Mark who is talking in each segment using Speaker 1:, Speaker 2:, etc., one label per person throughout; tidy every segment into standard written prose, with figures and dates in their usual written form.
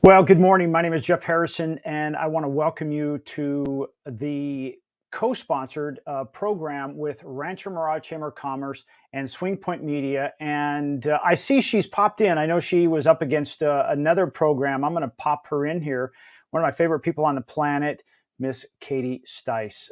Speaker 1: Well, good morning. My name is Jeff Harrison, and I want to welcome you to the co-sponsored program with Rancho Mirage Chamber of Commerce and Swing Point Media. And I see she's popped in. I know she was up against another program. I'm going to pop her in here. One of my favorite people on the planet, Miss Katie Stice.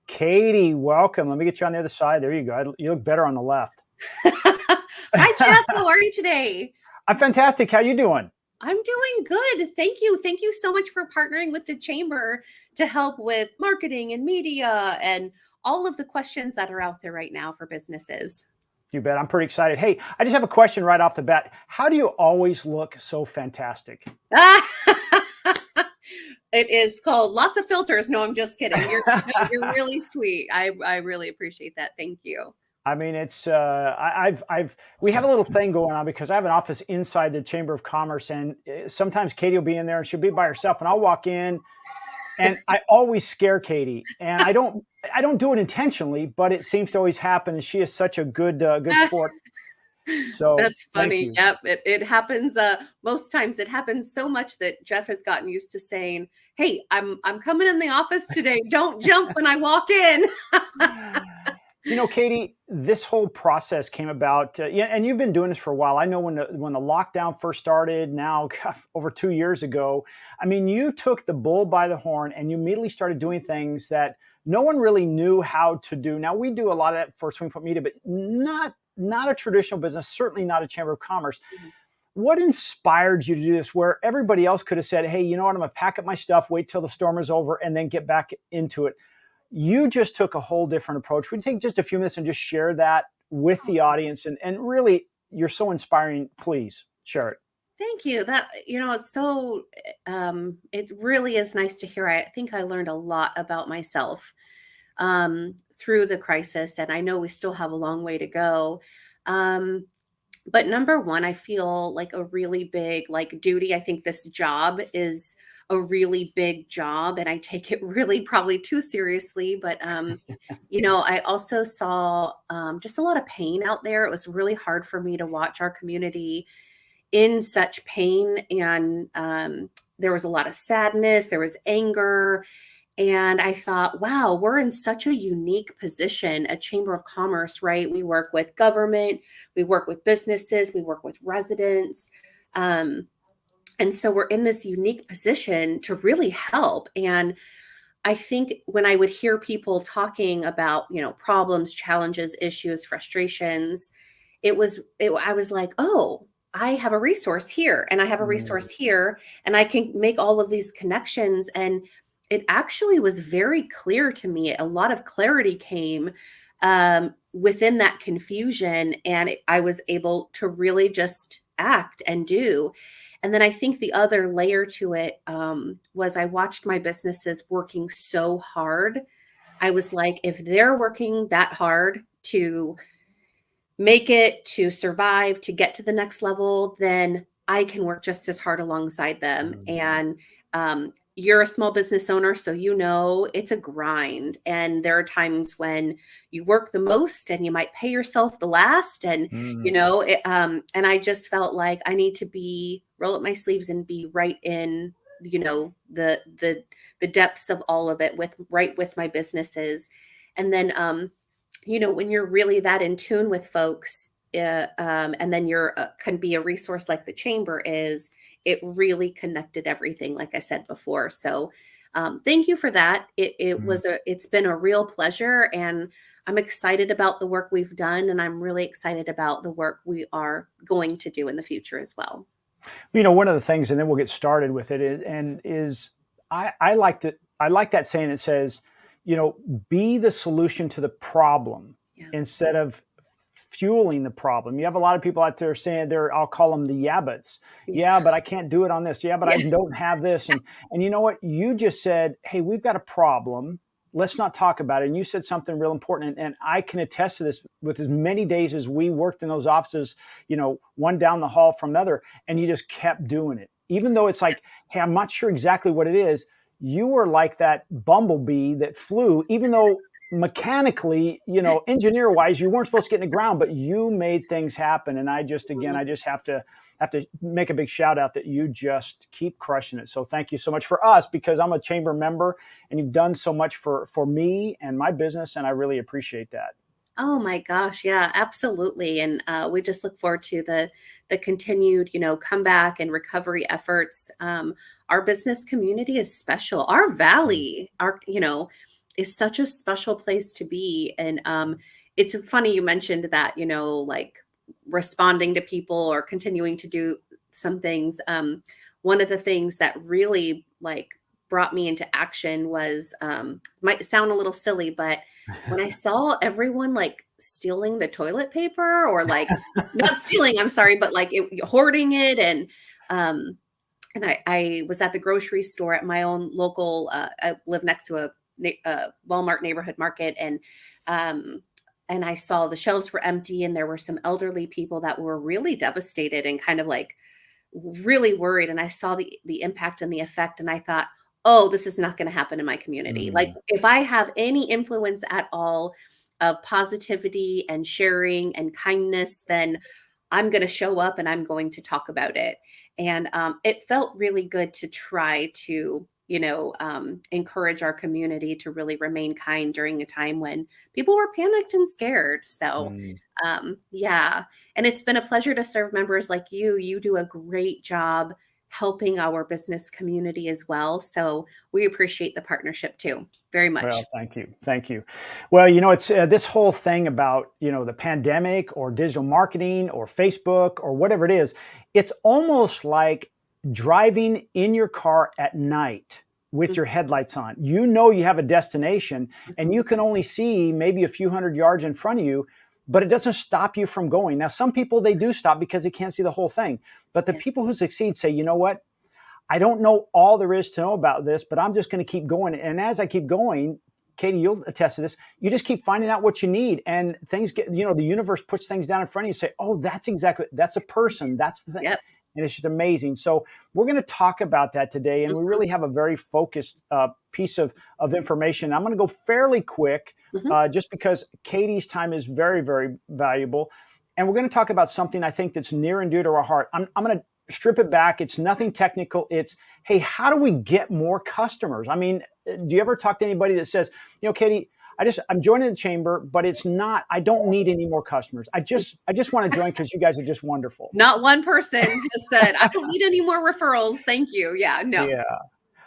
Speaker 1: Katie, welcome. Let me get you on the other side. There you go. You look better on the left.
Speaker 2: Hi, Jeff. How are you today?
Speaker 1: I'm fantastic. How you doing?
Speaker 2: I'm doing good. Thank you. Thank you so much for partnering with the Chamber to help with marketing and media and all of the questions that are out there right now for businesses.
Speaker 1: You bet. I'm pretty excited. Hey, I just have a question right off the bat. How do you always look so fantastic?
Speaker 2: It is called lots of filters. No, I'm just kidding. You're really sweet. I really appreciate that. Thank you.
Speaker 1: I mean, it's we have a little thing going on because I have an office inside the Chamber of Commerce, and sometimes Katie will be in there and she'll be by herself, and I'll walk in, and I always scare Katie, and I don't do it intentionally, but it seems to always happen, and she is such a good sport. So
Speaker 2: that's funny. Yep, it happens. Most times it happens so much that Jeff has gotten used to saying, "Hey, I'm coming in the office today. Don't jump when I walk in."
Speaker 1: You know, Katie, this whole process came about, and you've been doing this for a while. I know when the lockdown first started, now over 2 years ago. I mean, you took the bull by the horn and you immediately started doing things that no one really knew how to do. Now, we do a lot of that for Swing Point Media, but not a traditional business, certainly not a Chamber of Commerce. Mm-hmm. What inspired you to do this where everybody else could have said, hey, you know what, I'm going to pack up my stuff, wait till the storm is over, and then get back into it? You just took a whole different approach. Would you take just a few minutes and just share that with the audience? And really, you're so inspiring. Please share it.
Speaker 2: Thank you. It's so, it really is nice to hear. I think I learned a lot about myself through the crisis, and I know we still have a long way to go. But number one, I feel like a really big duty. I think this job is a really big job, and I take it really probably too seriously. But, I also saw just a lot of pain out there. It was really hard for me to watch our community in such pain. And there was a lot of sadness, there was anger. And I thought, wow, we're in such a unique position, a Chamber of Commerce, right? We work with government, we work with businesses, we work with residents. And so we're in this unique position to really help. And I think when I would hear people talking about, problems, challenges, issues, frustrations, I was like, oh, I have a resource here and I have a resource here, and I can make all of these connections. And it actually was very clear to me. A lot of clarity came within that confusion, and I was able to really just act and do. And then I think the other layer to it was I watched my businesses working so hard. I was like, if they're working that hard to make it, to survive, to get to the next level, then I can work just as hard alongside them. Mm-hmm. And you're a small business owner, so it's a grind. And there are times when you work the most and you might pay yourself the last. And, and I just felt like I need to roll up my sleeves and be right in, the depths of all of it with my businesses. And then, when you're really that in tune with folks, and then you're can be a resource like the Chamber is, it really connected everything, like I said before. So thank you for that. It's been a real pleasure, and I'm excited about the work we've done, and I'm really excited about the work we are going to do in the future as well.
Speaker 1: One of the things, and then we'll get started with it, is I like that saying that says, be the solution to the problem instead of fueling the problem. You have a lot of people out there saying I'll call them the yabbits. Yeah, but I can't do it on this. Yeah, but I don't have this. And you know what? You just said, hey, we've got a problem. Let's not talk about it. And you said something real important. And I can attest to this with as many days as we worked in those offices, one down the hall from another, and you just kept doing it. Even though it's like, hey, I'm not sure exactly what it is. You were like that bumblebee that flew, even though mechanically, engineer wise, you weren't supposed to get in the ground, but you made things happen. And I just have to have to make a big shout out that you just keep crushing it. So thank you so much for us, because I'm a chamber member and you've done so much for me and my business. And I really appreciate that.
Speaker 2: Oh my gosh, yeah, absolutely. And we just look forward to the continued, comeback and recovery efforts. Our business community is special. Our valley, is such a special place to be. And it's funny you mentioned that, like responding to people or continuing to do some things. One of the things that really like brought me into action was might sound a little silly, but when I saw everyone like stealing the toilet paper or like not stealing, I'm sorry, but like hoarding it. And I was at the grocery store at my own local, I live next to a Walmart neighborhood market. And I saw the shelves were empty and there were some elderly people that were really devastated and kind of like really worried. And I saw the impact and the effect. And I thought, oh, this is not going to happen in my community. Like
Speaker 1: Mm,
Speaker 2: if I have any influence at all of positivity and sharing and kindness, then I'm going to show up and I'm going to talk about it. And it felt really good to try to, encourage our community to really remain kind during a time when people were panicked and scared. So,
Speaker 1: mm.
Speaker 2: yeah. And it's been a pleasure to serve members like you. You do a great job helping our business community as well. So we appreciate the partnership too, very
Speaker 1: Well,
Speaker 2: much.
Speaker 1: thank you. Thank you. Well, it's this whole thing about, the pandemic or digital marketing or Facebook or whatever it is. It's almost like driving in your car at night with your headlights on. You have a destination and you can only see maybe a few hundred yards in front of you, but it doesn't stop you from going. Now, some people, they do stop because they can't see the whole thing. But the
Speaker 2: Yeah.
Speaker 1: people who succeed say, you know what? I don't know all there is to know about this, but I'm just going to keep going. And as I keep going, Katie, you'll attest to this. You just keep finding out what you need, and things get, the universe puts things down in front of you. Say, oh, that's a person. That's the thing.
Speaker 2: Yep.
Speaker 1: And it's just amazing. So we're going to talk about that today. And we
Speaker 2: Mhm.
Speaker 1: really have a very focused piece of information. I'm going to go fairly quick
Speaker 2: Mhm.
Speaker 1: just because Katie's time is very, very valuable. And we're going to talk about something I think that's near and dear to our heart. I'm going to strip it back. It's nothing technical. It's, hey, how do we get more customers? I mean, do you ever talk to anybody that says, Katie, I'm joining the chamber, but it's not, I don't need any more customers. I just want to join because you guys are just wonderful.
Speaker 2: Not one person has said, I don't need any more referrals. Thank you. Yeah, no.
Speaker 1: Yeah.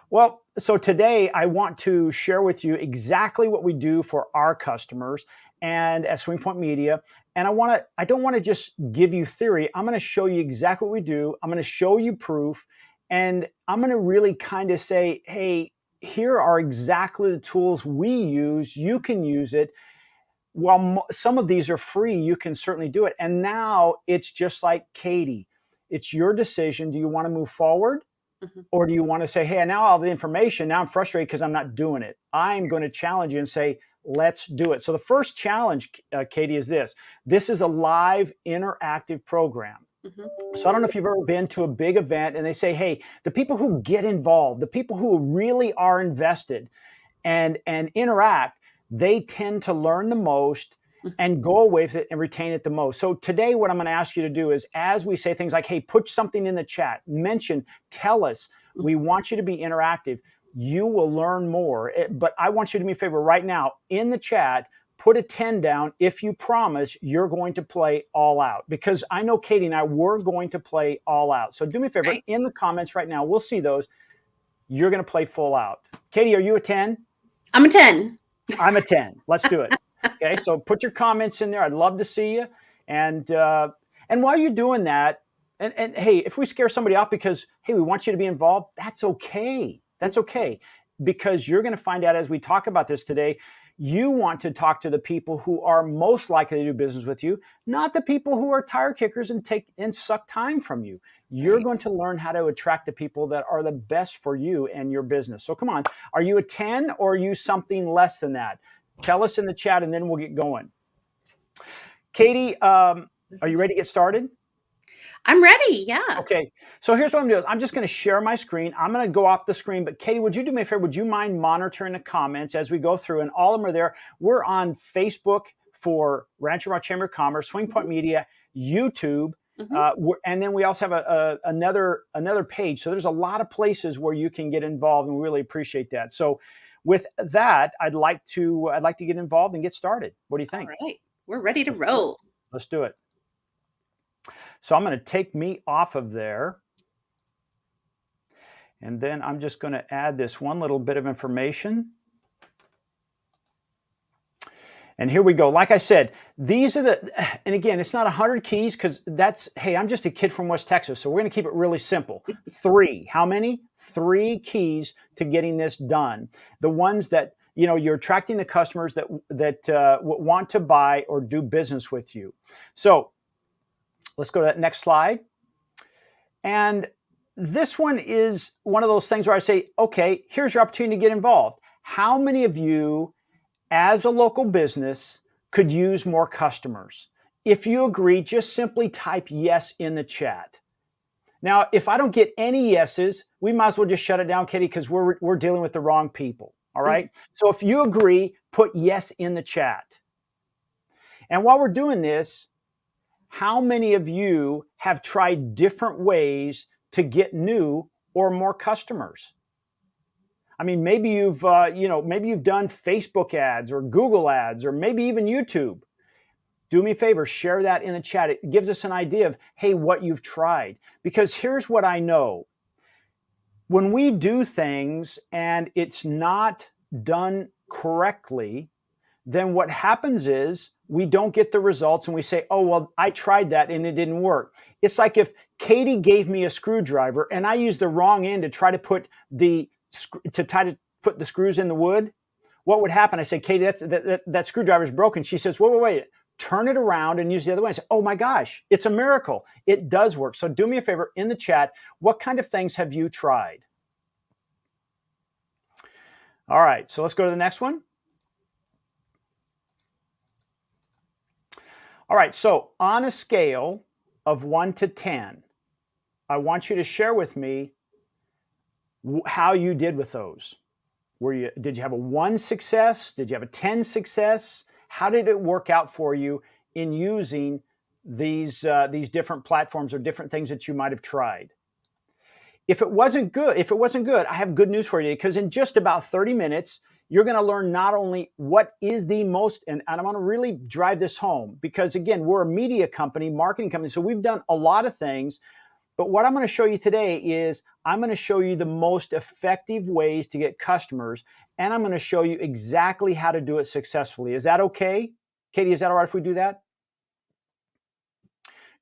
Speaker 1: Well, so today I want to share with you exactly what we do for our customers and at Swing Point Media. And I don't want to just give you theory. I'm going to show you exactly what we do. I'm going to show you proof. And I'm going to really kind of say, hey, here are exactly the tools we use. You can use it. While some of these are free, you can certainly do it. And now it's just like Katie. It's your decision. Do you want to move forward?
Speaker 2: Mhm.
Speaker 1: Or do you want to say, hey, now all the information, now I'm frustrated because I'm not doing it. I'm going to challenge you and say, let's do it. So the first challenge, Katie, is this. This is a live interactive program.
Speaker 2: Mhm.
Speaker 1: So I don't know if you've ever been to a big event and they say, hey, the people who get involved, the people who really are invested and interact, they tend to learn the most
Speaker 2: Mhm.
Speaker 1: and go away with it and retain it the most. So today, what I'm going to ask you to do is, as we say things like, hey, put something in the chat, mention, tell us, we want you to be interactive. You will learn more. But I want you to do me a favor right now in the chat, put a 10 down if you promise you're going to play all out. Because I know Katie and I, we're going to play all out. So do me a favor
Speaker 2: Right.
Speaker 1: in the comments right now. We'll see those. You're going to play full out. Katie, are you a 10?
Speaker 2: I'm a 10.
Speaker 1: I'm a 10. Let's do it. Okay, so put your comments in there. I'd love to see you. And while you're doing that, and hey, if we scare somebody off because, hey, we want you to be involved, that's okay. That's okay. Because you're going to find out as we talk about this today, you want to talk to the people who are most likely to do business with you, not the people who are tire kickers and take and suck time from you. You're
Speaker 2: Right.
Speaker 1: going to learn how to attract the people that are the best for you and your business. So come on, are you a 10 or are you something less than that? Tell us in the chat and then we'll get going. Katie, are you ready to get started?
Speaker 2: I'm ready. Yeah.
Speaker 1: Okay, so here's what I'm doing. I'm just going to share my screen. I'm going to go off the screen, but Katie, would you do me a favor? Would you mind monitoring the comments as we go through? And all of them are there. We're on Facebook for Rancho Chamber of Commerce, Swing Point Media, YouTube,
Speaker 2: Mhm.
Speaker 1: And then we also have another page. So there's a lot of places where you can get involved, and we really appreciate that. So with that, I'd like to get involved and get started. What do you
Speaker 2: All
Speaker 1: think?
Speaker 2: right. We're ready to
Speaker 1: Let's do it.
Speaker 2: roll.
Speaker 1: Let's do it. So I'm going to take me off of there. And then I'm just going to add this one little bit of information. And here we go. Like I said, these are and again, it's not 100 keys because hey, I'm just a kid from West Texas. So we're going to keep it really simple. 3. How many? 3 keys to getting this done. The ones that, you're attracting the customers that want to buy or do business with you. So let's go to that next slide. And this one is one of those things where I say, okay, here's your opportunity to get involved. How many of you, as a local business, could use more customers? If you agree, just simply type yes in the chat. Now, if I don't get any yeses, we might as well just shut it down, Katie, because we're dealing with the wrong people. All right. So if you agree, put yes in the chat. And while we're doing this, how many of you have tried different ways to get new or more customers? I mean, maybe you've done Facebook ads or Google ads or maybe even YouTube. Do me a favor, share that in the chat. It gives us an idea of, hey, what you've tried. Because here's what I know. When we do things and it's not done correctly, then what happens is we don't get the results and we say, oh, well, I tried that and it didn't work. It's like if Katie gave me a screwdriver and I used the wrong end to try to put the screws in the wood. What would happen? I say, Katie, that screwdriver is broken. She says, wait, turn it around and use the other way. I say, oh my gosh, it's a miracle. It does work. So do me a favor in the chat. What kind of things have you tried? All right, so let's go to the next one. All right, so on a scale of 1 to 10, I want you to share with me how you did with those. Did you have a 1 success? Did you have a 10 success? How did it work out for you in using these different platforms or different things that you might have tried? If it wasn't good, I have good news for you, because in just about 30 minutes, you're going to learn not only what is the most, and I'm going to really drive this home, because again, we're a media company, marketing company, so we've done a lot of things. But what I'm going to show you today is I'm going to show you the most effective ways to get customers, and I'm going to show you exactly how to do it successfully. Is that okay? Katie, is that all right if we do that?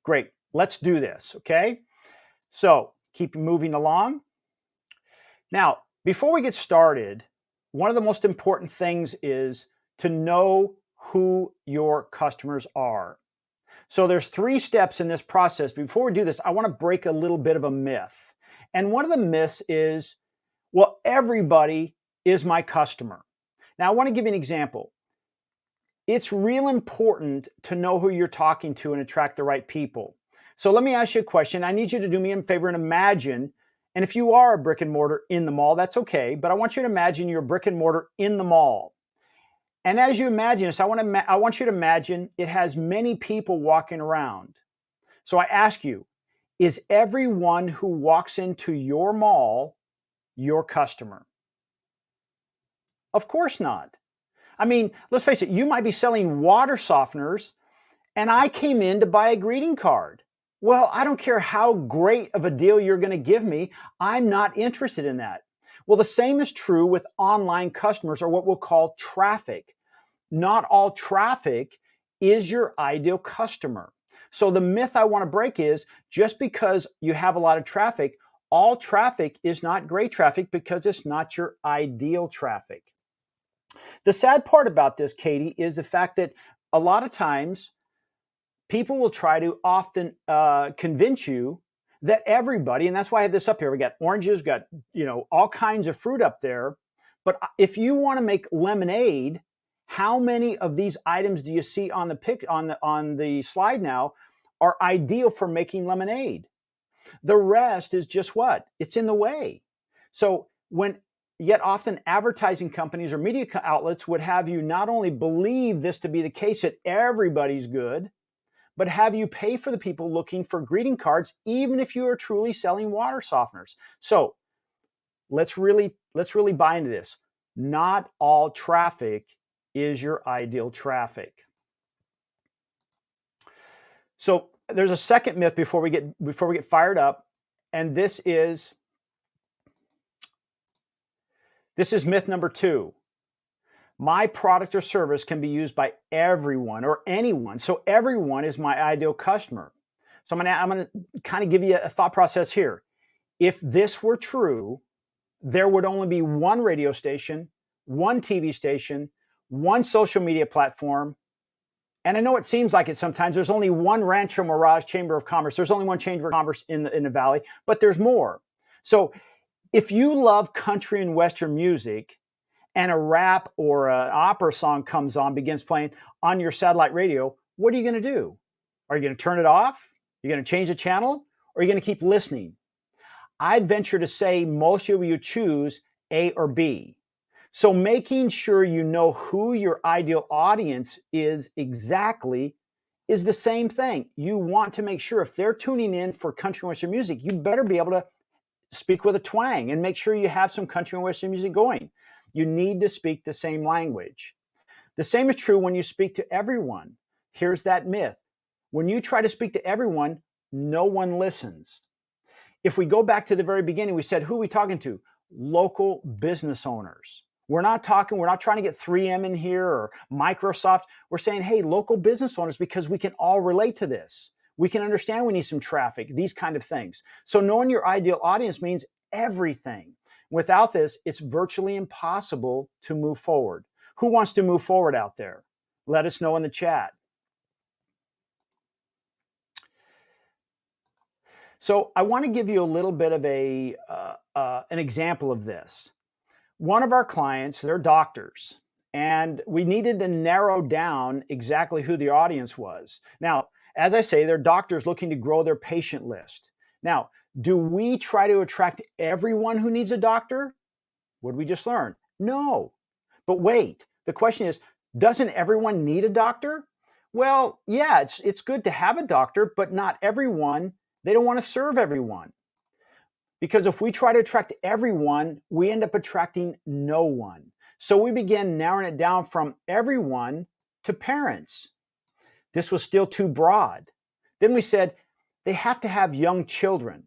Speaker 1: Great. Let's do this, okay? So keep moving along. Now, before we get started, one of the most important things is to know who your customers are. So there's 3 steps in this process. Before we do this, I want to break a little bit of a myth. And one of the myths is, well, everybody is my customer. Now, I want to give you an example. It's real important to know who you're talking to and attract the right people. So let me ask you a question. I need you to do me a favor and imagine, and if you are a brick and mortar in the mall, that's okay, but I want you to imagine you're a brick and mortar in the mall. And as you imagine this, I want you to imagine it has many people walking around. So I ask you, is everyone who walks into your mall your customer? Of course not. I mean, let's face it, you might be selling water softeners and I came in to buy a greeting card. Well, I don't care how great of a deal you're going to give me. I'm not interested in that. Well, the same is true with online customers, or what we'll call traffic. Not all traffic is your ideal customer. So the myth I want to break is, just because you have a lot of traffic, all traffic is not great traffic, because it's not your ideal traffic. The sad part about this, Katie, is the fact that a lot of times people will try to often convince you that everybody, and that's why I have this up here. We got oranges, got all kinds of fruit up there. But if you want to make lemonade, how many of these items do you see on the slide now are ideal for making lemonade? The rest is just what? It's in the way. So yet often advertising companies or media outlets would have you not only believe this to be the case, that everybody's good, but have you pay for the people looking for greeting cards, even if you are truly selling water softeners? So let's really buy into this. Not all traffic is your ideal traffic. So there's a second myth before we get fired up, and this is myth number 2. My product or service can be used by everyone or anyone. So everyone is my ideal customer. So I'm going to kind of give you a thought process here. If this were true, there would only be one radio station, one TV station, one social media platform. And I know it seems like it sometimes. There's only one Rancho Mirage Chamber of Commerce. There's only one Chamber of Commerce in the Valley, but there's more. So if you love country and Western music and a rap or an opera song comes on, begins playing on your satellite radio, what are you going to do? Are you going to turn it off? You're going to change the channel? Or are you going to keep listening? I'd venture to say most of you choose A or B. So making sure you know who your ideal audience is exactly is the same thing. You want to make sure if they're tuning in for country and Western music, you better be able to speak with a twang and make sure you have some country and Western music going. You need to speak the same language. The same is true when you speak to everyone. Here's that myth. When you try to speak to everyone, no one listens. If we go back to the very beginning, we said, who are we talking to? Local business owners. We're not trying to get 3M in here or Microsoft. We're saying, hey, local business owners, because we can all relate to this. We can understand we need some traffic, these kind of things. So knowing your ideal audience means everything. Without this, it's virtually impossible to move forward. Who wants to move forward out there? Let us know in the chat. So I want to give you a little bit of an example of this. One of our clients, they're doctors, and we needed to narrow down exactly who the audience was. Now, as I say, they're doctors looking to grow their patient list. Now, do we try to attract everyone who needs a doctor? What did we just learn? No. But wait, the question is, doesn't everyone need a doctor? Well, yeah, it's good to have a doctor, but not everyone. They don't want to serve everyone. Because if we try to attract everyone, we end up attracting no one. So we began narrowing it down from everyone to parents. This was still too broad. Then we said, they have to have young children.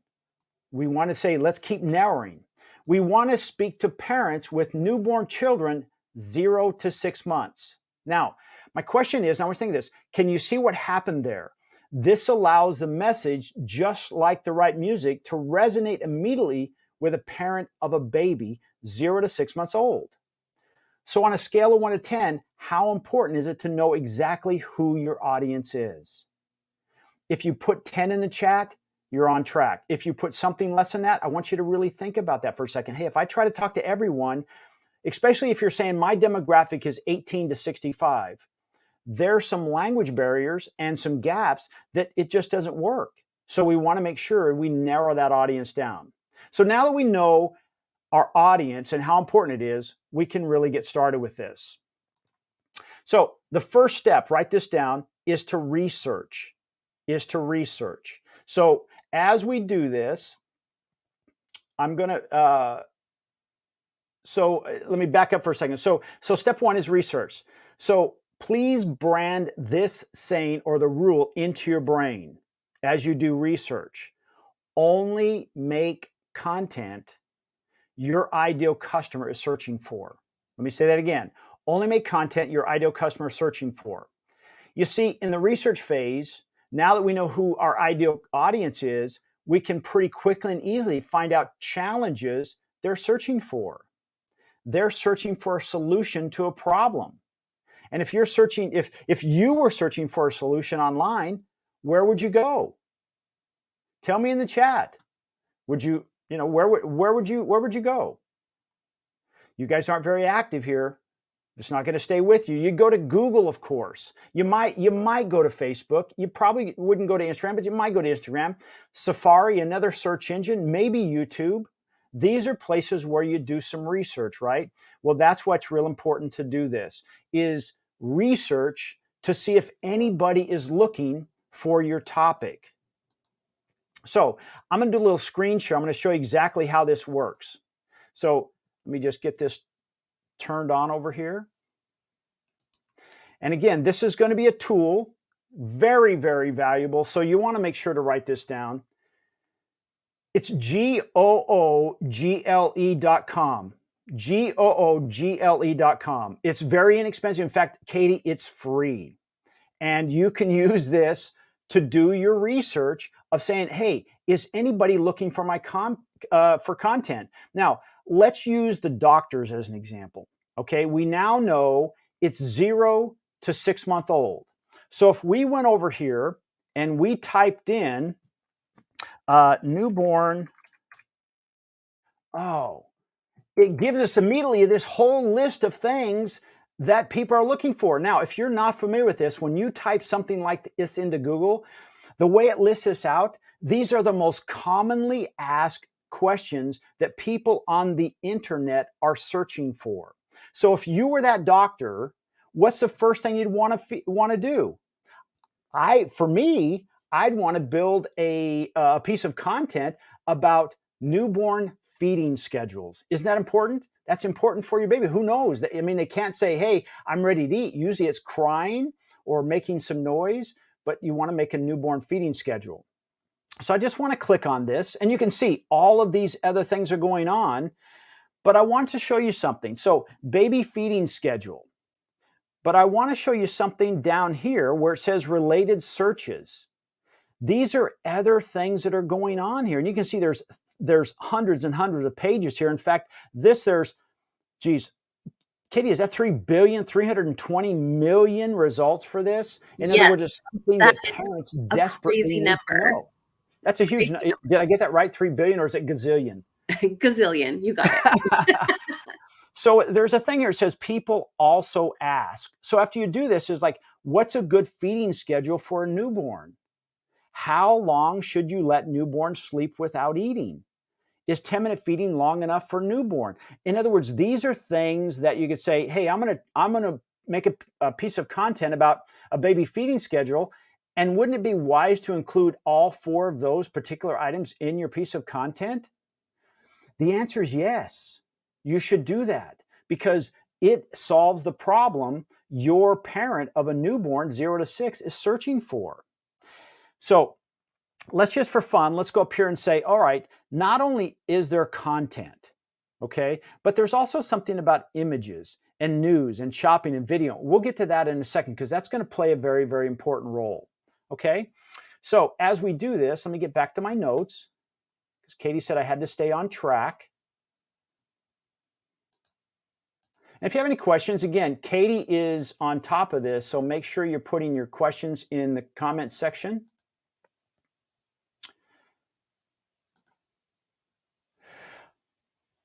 Speaker 1: We want to say, let's keep narrowing. We want to speak to parents with newborn children 0 to 6 months. Now, my question is, I was thinking this, can you see what happened there? This allows the message, just like the right music, to resonate immediately with a parent of a baby 0 to 6 months old. So on a scale of 1 to 10, how important is it to know exactly who your audience is? If you put 10 in the chat, you're on track. If you put something less than that, I want you to really think about that for a second. Hey, if I try to talk to everyone, especially if you're saying my demographic is 18 to 65, there's some language barriers and some gaps that it just doesn't work. So we want to make sure we narrow that audience down. So now that we know our audience and how important it is, we can really get started with this. So the first step, write this down, is to research. So as we do this, I'm going to, let me back up for a second. So step 1 is research. So please brand this saying or the rule into your brain as you do research. Only make content your ideal customer is searching for. Let me say that again. Only make content your ideal customer is searching for. You see, in the research phase, now that we know who our ideal audience is, we can pretty quickly and easily find out challenges they're searching for. They're searching for a solution to a problem. And if you're searching, if you were searching for a solution online, where would you go? Tell me in the chat. Would you, where would you go? You guys aren't very active here. It's not going to stay with you. You go to Google, of course. You might go to Facebook. You probably wouldn't go to Instagram, but you might go to Instagram. Safari, another search engine, maybe YouTube. These are places where you do some research, right? Well, that's what's real important to do this, is research to see if anybody is looking for your topic. So I'm going to do a little screen share. I'm going to show you exactly how this works. So let me just get this turned on over here. And again, this is going to be a tool, very, very valuable. So you want to make sure to write this down. It's google.com. google.com. It's very inexpensive. In fact, Katie, it's free. And you can use this to do your research of saying, hey, is anybody looking for my for content? Now, let's use the doctors as an example. Okay, we now know it's 0 to 6 month old. So if we went over here and we typed in newborn, it gives us immediately this whole list of things that people are looking for. Now, if you're not familiar with this, when you type something like this into Google, the way it lists this out, these are the most commonly asked questions that people on the internet are searching for. So if you were that doctor, what's the first thing you'd want to do? For me, I'd want to build a piece of content about newborn feeding schedules. Isn't that important? That's important for your baby. Who knows? I mean, they can't say, hey, I'm ready to eat. Usually it's crying or making some noise, but you want to make a newborn feeding schedule. So I just want to click on this, and you can see all of these other things are going on, but I want to show you something. So baby feeding schedule. But I want to show you something down here where it says related searches. These are other things that are going on here. And you can see there's hundreds and hundreds of pages here. In fact, geez, Katie, is that 320 million results for this? In other words, it's something that parents desperately
Speaker 2: crazy
Speaker 1: need
Speaker 2: number.
Speaker 1: to know. That's a huge number. Did I get that right? 3 billion, or is it gazillion?
Speaker 2: Gazillion, you got it.
Speaker 1: So there's a thing here that says people also ask. So after you do this, is like, what's a good feeding schedule for a newborn? How long should you let newborns sleep without eating? Is 10-minute feeding long enough for newborn? In other words, these are things that you could say, hey, I'm gonna make a piece of content about a baby feeding schedule. And wouldn't it be wise to include all 4 of those particular items in your piece of content? The answer is yes. You should do that because it solves the problem your parent of a newborn 0 to 6 is searching for. So let's just for fun, let's go up here and say, all right, not only is there content, okay, but there's also something about images and news and shopping and video. We'll get to that in a second because that's going to play a very, very important role, okay? So as we do this, let me get back to my notes because Katie said I had to stay on track. And if you have any questions, again, Katie is on top of this, so make sure you're putting your questions in the comments section.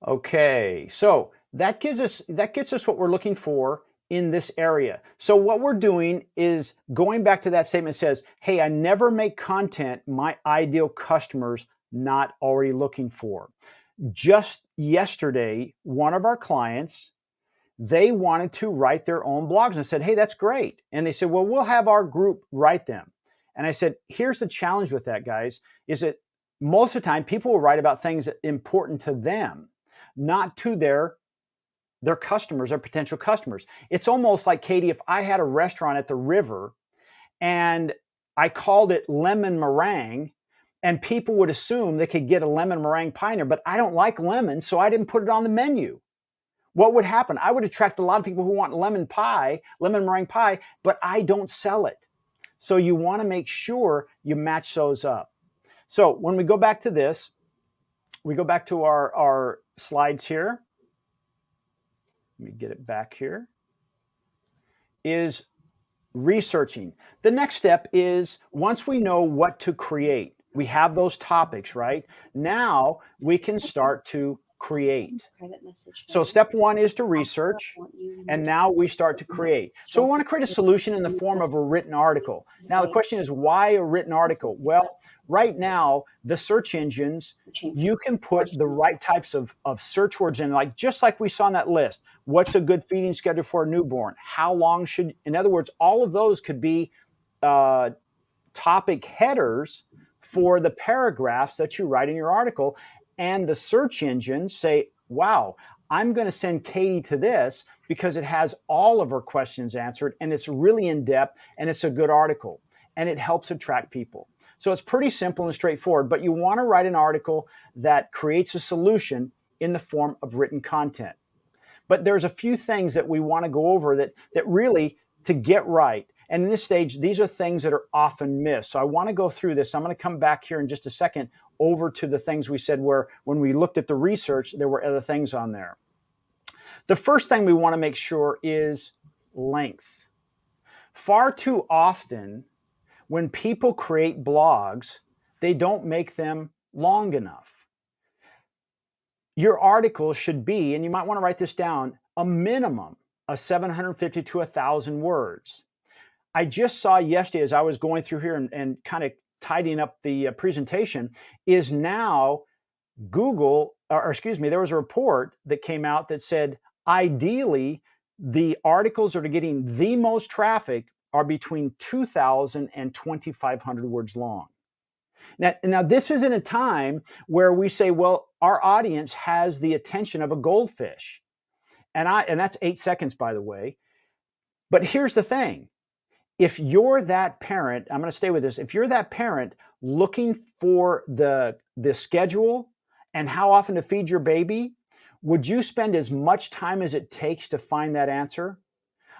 Speaker 1: Okay, so that gets us what we're looking for in this area. So what we're doing is going back to that statement that says, hey, I never make content my ideal customers not already looking for. Just yesterday, one of our clients, they wanted to write their own blogs, and I said, hey, that's great. And they said, well, we'll have our group write them. And I said, here's the challenge with that, guys, is that most of the time people will write about things that are important to them, not to their customers or potential customers. It's almost like, Katie, if I had a restaurant at the river and I called it lemon meringue, and people would assume they could get a lemon meringue pie in there, but I don't like lemon, so I didn't put it on the menu. What would happen? I would attract a lot of people who want lemon meringue pie, but I don't sell it. So you want to make sure you match those up. So when we go back to this, we go back to our slides here. Let me get it back here. Is researching. The next step is, once we know what to create, we have those topics, right? Now we can start to create. So step 1 is to research, and now we start to create. So we want to create a solution in the form of a written article. Now the question is, why a written article? Well, right now, the search engines, you can put the right types of search words in, just like we saw on that list. What's a good feeding schedule for a newborn? How long should, in other words, all of those could be topic headers for the paragraphs that you write in your article. And the search engines say, wow, I'm going to send Katie to this because it has all of her questions answered and it's really in depth and it's a good article and it helps attract people. So it's pretty simple and straightforward, but you want to write an article that creates a solution in the form of written content. But there's a few things that we want to go over that really to get right. And in this stage, these are things that are often missed. So I want to go through this. I'm going to come back here in just a second over to the things we said where when we looked at the research, there were other things on there. The first thing we want to make sure is length. Far too often, when people create blogs, they don't make them long enough. Your article should be, and you might want to write this down, a minimum of 750 to 1,000 words. I just saw yesterday as I was going through here and kind of tidying up the presentation, is now Google, or excuse me, there was a report that came out that said, ideally, the articles that are getting the most traffic are between 2,000 and 2,500 words long. Now, this is in a time where we say, well, our audience has the attention of a goldfish. And that's 8 seconds, by the way. But here's the thing. If you're that parent, I'm going to stay with this. If you're that parent looking for the schedule and how often to feed your baby, would you spend as much time as it takes to find that answer?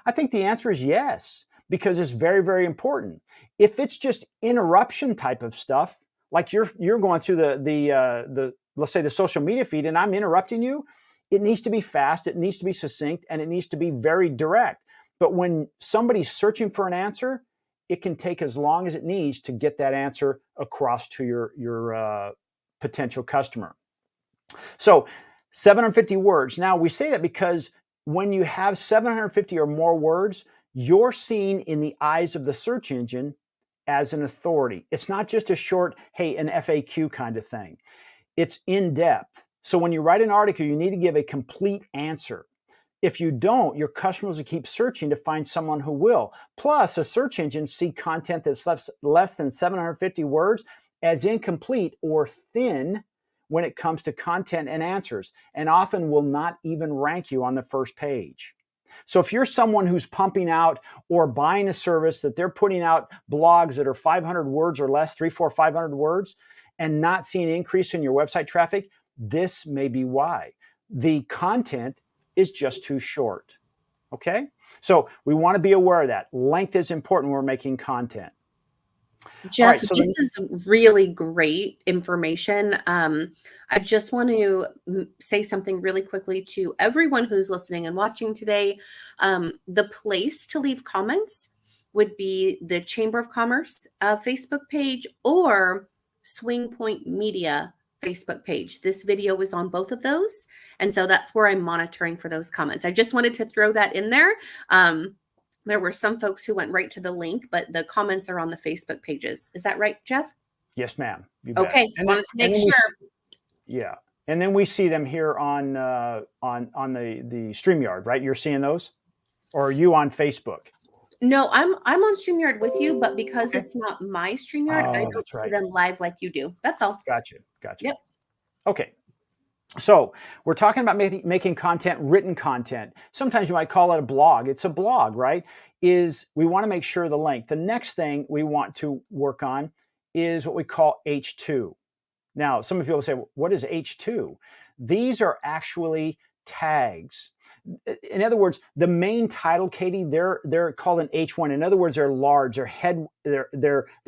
Speaker 1: I think the answer is yes, because it's very, very important. If it's just interruption type of stuff, like you're going through the let's say the social media feed and I'm interrupting you, it needs to be fast, it needs to be succinct, and it needs to be very direct. But when somebody's searching for an answer, it can take as long as it needs to get that answer across to your potential customer. So 750 words. Now we say that because when you have 750 or more words, you're seen in the eyes of the search engine as an authority. It's not just a short, hey, an FAQ kind of thing. It's in depth. So when you write an article, you need to give a complete answer. If you don't, your customers will keep searching to find someone who will. Plus, a search engine see content that's less than 750 words as incomplete or thin when it comes to content and answers, and often will not even rank you on the first page. So if you're someone who's pumping out or buying a service that they're putting out blogs that are 500 words or less, 300, 400, 500 words, and not seeing an increase in your website traffic, this may be why. The content is just too short. Okay? So we want to be aware of that. Length is important when we're making content.
Speaker 2: Jeff, right, so this is really great information. I just want to say something really quickly to everyone who's listening and watching today. The place to leave comments would be the Chamber of Commerce Facebook page or Swing Point Media Facebook page. This video is on both of those. And so that's where I'm monitoring for those comments. I just wanted to throw that in there. There were some folks who went right to the link, but the comments are on the Facebook pages. Is that right, Jeff?
Speaker 1: Yes, ma'am.
Speaker 2: Okay, I wanted to make sure.
Speaker 1: Yeah, and then we see them here on the StreamYard, right? You're seeing those, or are you on Facebook?
Speaker 2: No, I'm on StreamYard with you, but because it's not my StreamYard, I don't see them live like you do. That's all.
Speaker 1: Gotcha.
Speaker 2: Yep.
Speaker 1: Okay. So we're talking about making content, written content. Sometimes you might call it a blog. It's a blog, right? We want to make sure the length. The next thing we want to work on is what we call H2. Now, some people say, what is H2? These are actually tags. In other words, the main title, Katie, they're called an H1. In other words, they're large. They're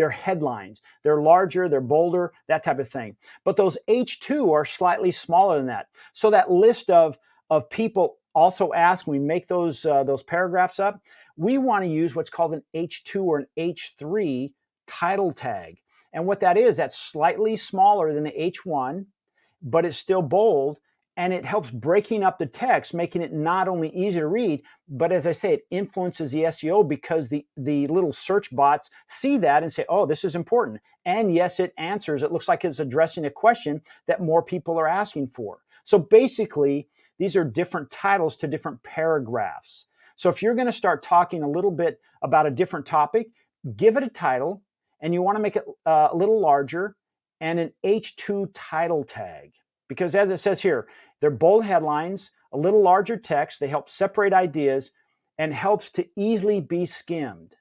Speaker 1: headlines. They're larger. They're bolder. That type of thing. But those H2 are slightly smaller than that. So that list of people also ask when we make those paragraphs up, we want to use what's called an H2 or an H3 title tag. And what that is, that's slightly smaller than the H1, but it's still bold. And it helps breaking up the text, making it not only easy to read, but as I say, it influences the SEO because the little search bots see that and say, oh, this is important. And yes, it answers. It looks like it's addressing a question that more people are asking for. So basically, these are different titles to different paragraphs. So if you're going to start talking a little bit about a different topic, give it a title and you want to make it a little larger, and an H2 title tag. Because as it says here, they're bold headlines, a little larger text, they help separate ideas, and helps to easily be skimmed.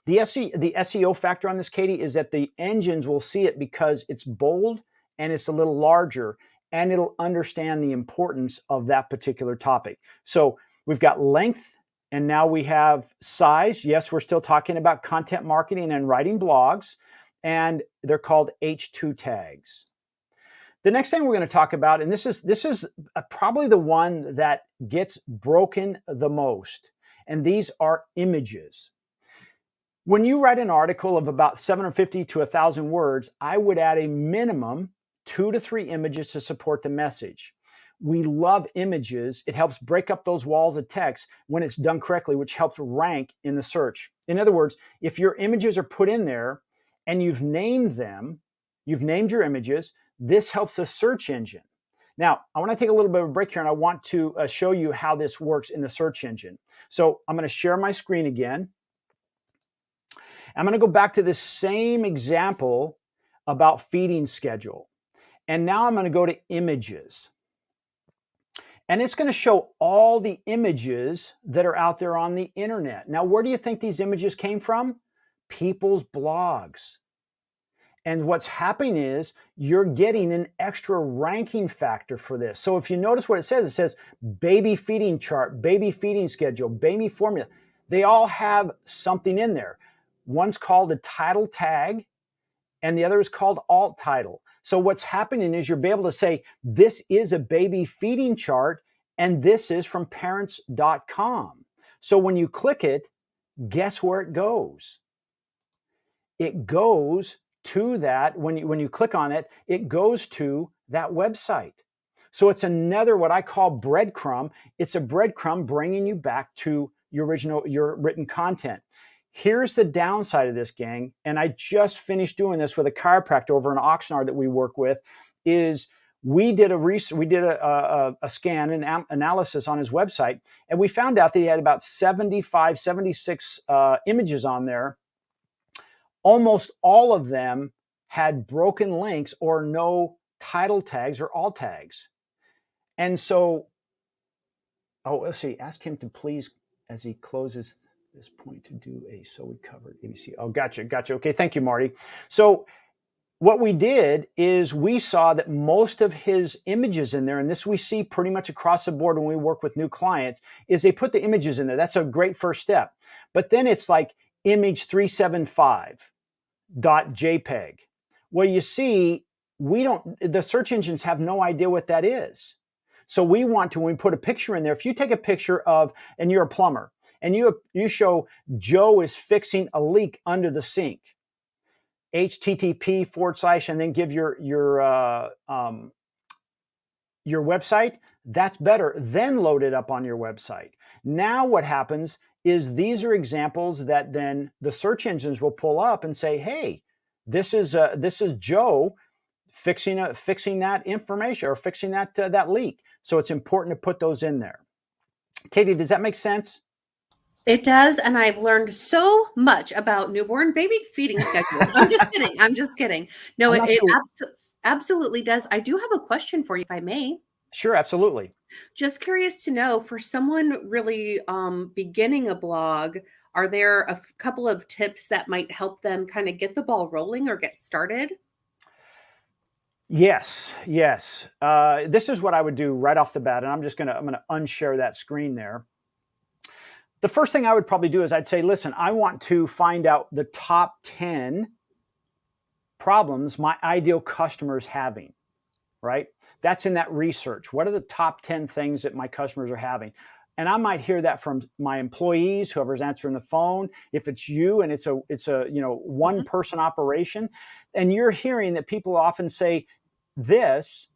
Speaker 1: The SEO factor on this, Katie, is that the engines will see it because it's bold and it's a little larger, and it'll understand the importance of that particular topic. So we've got length, and now we have size. Yes, we're still talking about content marketing and writing blogs, and they're called H2 tags. The next thing we're going to talk about, and this is probably the one that gets broken the most, and these are images. When you write an article of about 750 to 1,000 words, I would add a minimum 2 to 3 images to support the message. We love images. It helps break up those walls of text when it's done correctly, which helps rank in the search. In other words, if your images are put in there and you've named them, you've named your images, this helps the search engine. Now, I want to take a little bit of a break here, and I want to show you how this works in the search engine. So I'm going to share my screen again. I'm going to go back to this same example about feeding schedule. And now I'm going to go to images. And it's going to show all the images that are out there on the internet. Now, where do you think these images came from? People's blogs. And what's happening is you're getting an extra ranking factor for this. So if you notice what it says baby feeding chart, baby feeding schedule, baby formula. They all have something in there. One's called a title tag, and the other is called alt title. So what's happening is you'll be able to say, this is a baby feeding chart, and this is from parents.com. So when you click it, guess where it goes? It goes to that, when you click on it, it goes to that website. So it's another, what I call breadcrumb. It's a breadcrumb bringing you back to your written content. Here's the downside of this, gang, and I just finished doing this with a chiropractor over in Oxnard that we work with, is we did a scan and analysis on his website, and we found out that he had about 75, 76 images on there. Almost all of them had broken links or no title tags or alt tags. And so, let's see, ask him to please, as he closes this point, to do so we covered ABC. Oh, gotcha. Okay, thank you, Marty. So what we did is we saw that most of his images in there, and this we see pretty much across the board when we work with new clients, is they put the images in there. That's a great first step. But then it's like image 375.jpg. Well, you see, the search engines have no idea what that is. So we want to, when we put a picture in there, if you take a picture of, and you're a plumber, and you show Joe is fixing a leak under the sink, http:// and then give your website, that's better. Then load it up on your website. Now what happens is these are examples that then the search engines will pull up and say, hey, this is Joe fixing that information or fixing that leak. So it's important to put those in there. Katie, does that make sense?
Speaker 2: It does, and I've learned so much about newborn baby feeding schedules. I'm just kidding. No, it absolutely does. I do have a question for you, if I may.
Speaker 1: Sure, absolutely.
Speaker 2: Just curious to know, for someone really beginning a blog, are there a couple of tips that might help them kind of get the ball rolling or get started?
Speaker 1: Yes. This is what I would do right off the bat, and I'm gonna unshare that screen there. The first thing I would probably do is I'd say, listen, I want to find out the top 10 problems my ideal customer is having, right? That's in that research. What are the top 10 things that my customers are having? And I might hear that from my employees, whoever's answering the phone. If it's you and it's a one person operation, and you're hearing that people often say this,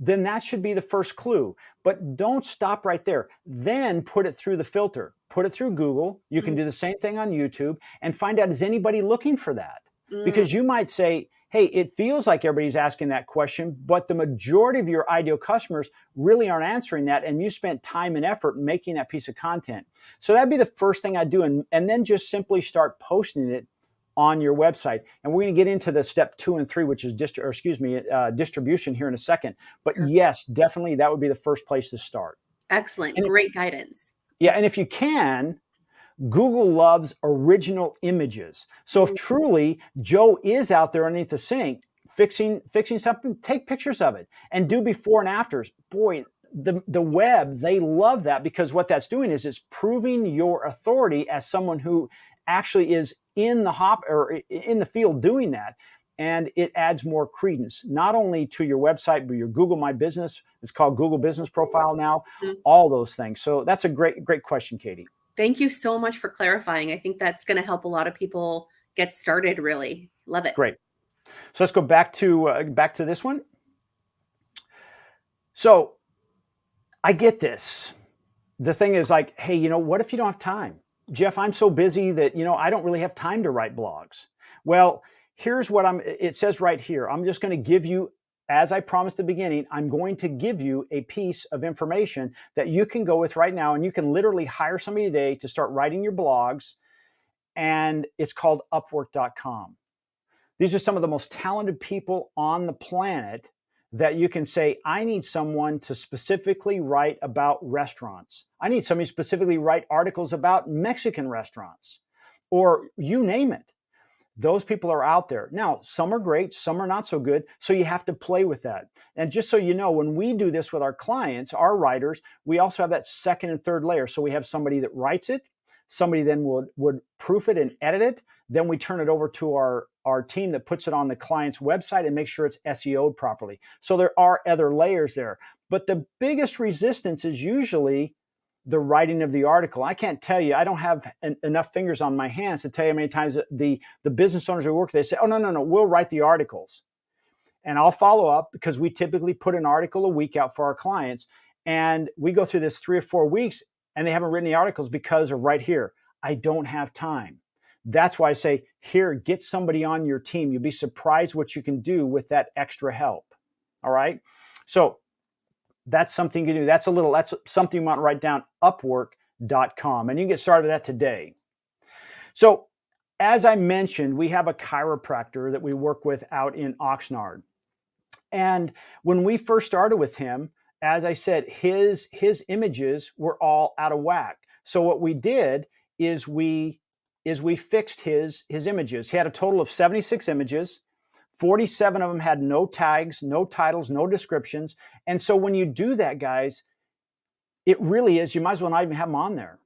Speaker 1: then that should be the first clue. But don't stop right there. Then put it through the filter. Put it through Google. You can do the same thing on YouTube and find out, is anybody looking for that? Because you might say, hey, it feels like everybody's asking that question, but the majority of your ideal customers really aren't answering that, and you spent time and effort making that piece of content. So that'd be the first thing I'd do, and then just simply start posting it on your website. And we're going to get into the step 2 and 3, which is distribution here in a second. But
Speaker 2: Perfect.
Speaker 1: yes, definitely that would be the first place to start.
Speaker 2: Excellent.
Speaker 1: And
Speaker 2: Great guidance.
Speaker 1: yeah, and if you can, Google loves original images. So if truly Joe is out there underneath the sink fixing something, take pictures of it and do before and afters. Boy, the web, they love that, because what that's doing is it's proving your authority as someone who actually is in the field doing that. And it adds more credence, not only to your website, but your Google My Business. It's called Google Business Profile now, all those things. So that's a great question, Katie.
Speaker 2: Thank you so much for clarifying. I think that's going to help a lot of people get started. Really love it.
Speaker 1: Great. So let's go back to this one. So I get this. The thing is like, hey, what if you don't have time? Jeff, I'm so busy that, I don't really have time to write blogs. Well, here's what it says right here. I'm just going to give you, as I promised at the beginning, I'm going to give you a piece of information that you can go with right now. And you can literally hire somebody today to start writing your blogs. And it's called Upwork.com. These are some of the most talented people on the planet that you can say, I need someone to specifically write about restaurants. I need somebody to specifically write articles about Mexican restaurants, or you name it. Those people are out there. Now, some are great, some are not so good. So you have to play with that. And just so you know, when we do this with our clients, our writers, we also have that second and third layer. So we have somebody that writes it, somebody then would proof it and edit it. Then we turn it over to our team that puts it on the client's website and makes sure it's SEO'd properly. So there are other layers there. But the biggest resistance is usually the writing of the article. I can't tell you, I don't have enough fingers on my hands to tell you how many times the business owners who work, they say, oh, no, we'll write the articles. And I'll follow up, because we typically put an article a week out for our clients. And we go through this 3 or 4 weeks and they haven't written the articles because of right here. I don't have time. That's why I say, here, get somebody on your team. You'll be surprised what you can do with that extra help. All right. So that's something you can do. That's something you want to write down, Upwork.com. And you can get started with that today. So as I mentioned, we have a chiropractor that we work with out in Oxnard. And when we first started with him, as I said, his images were all out of whack. So what we did is we fixed his images. He had a total of 76 images. 47 of them had no tags, no titles, no descriptions. And so when you do that, guys, it really is, you might as well not even have them on there.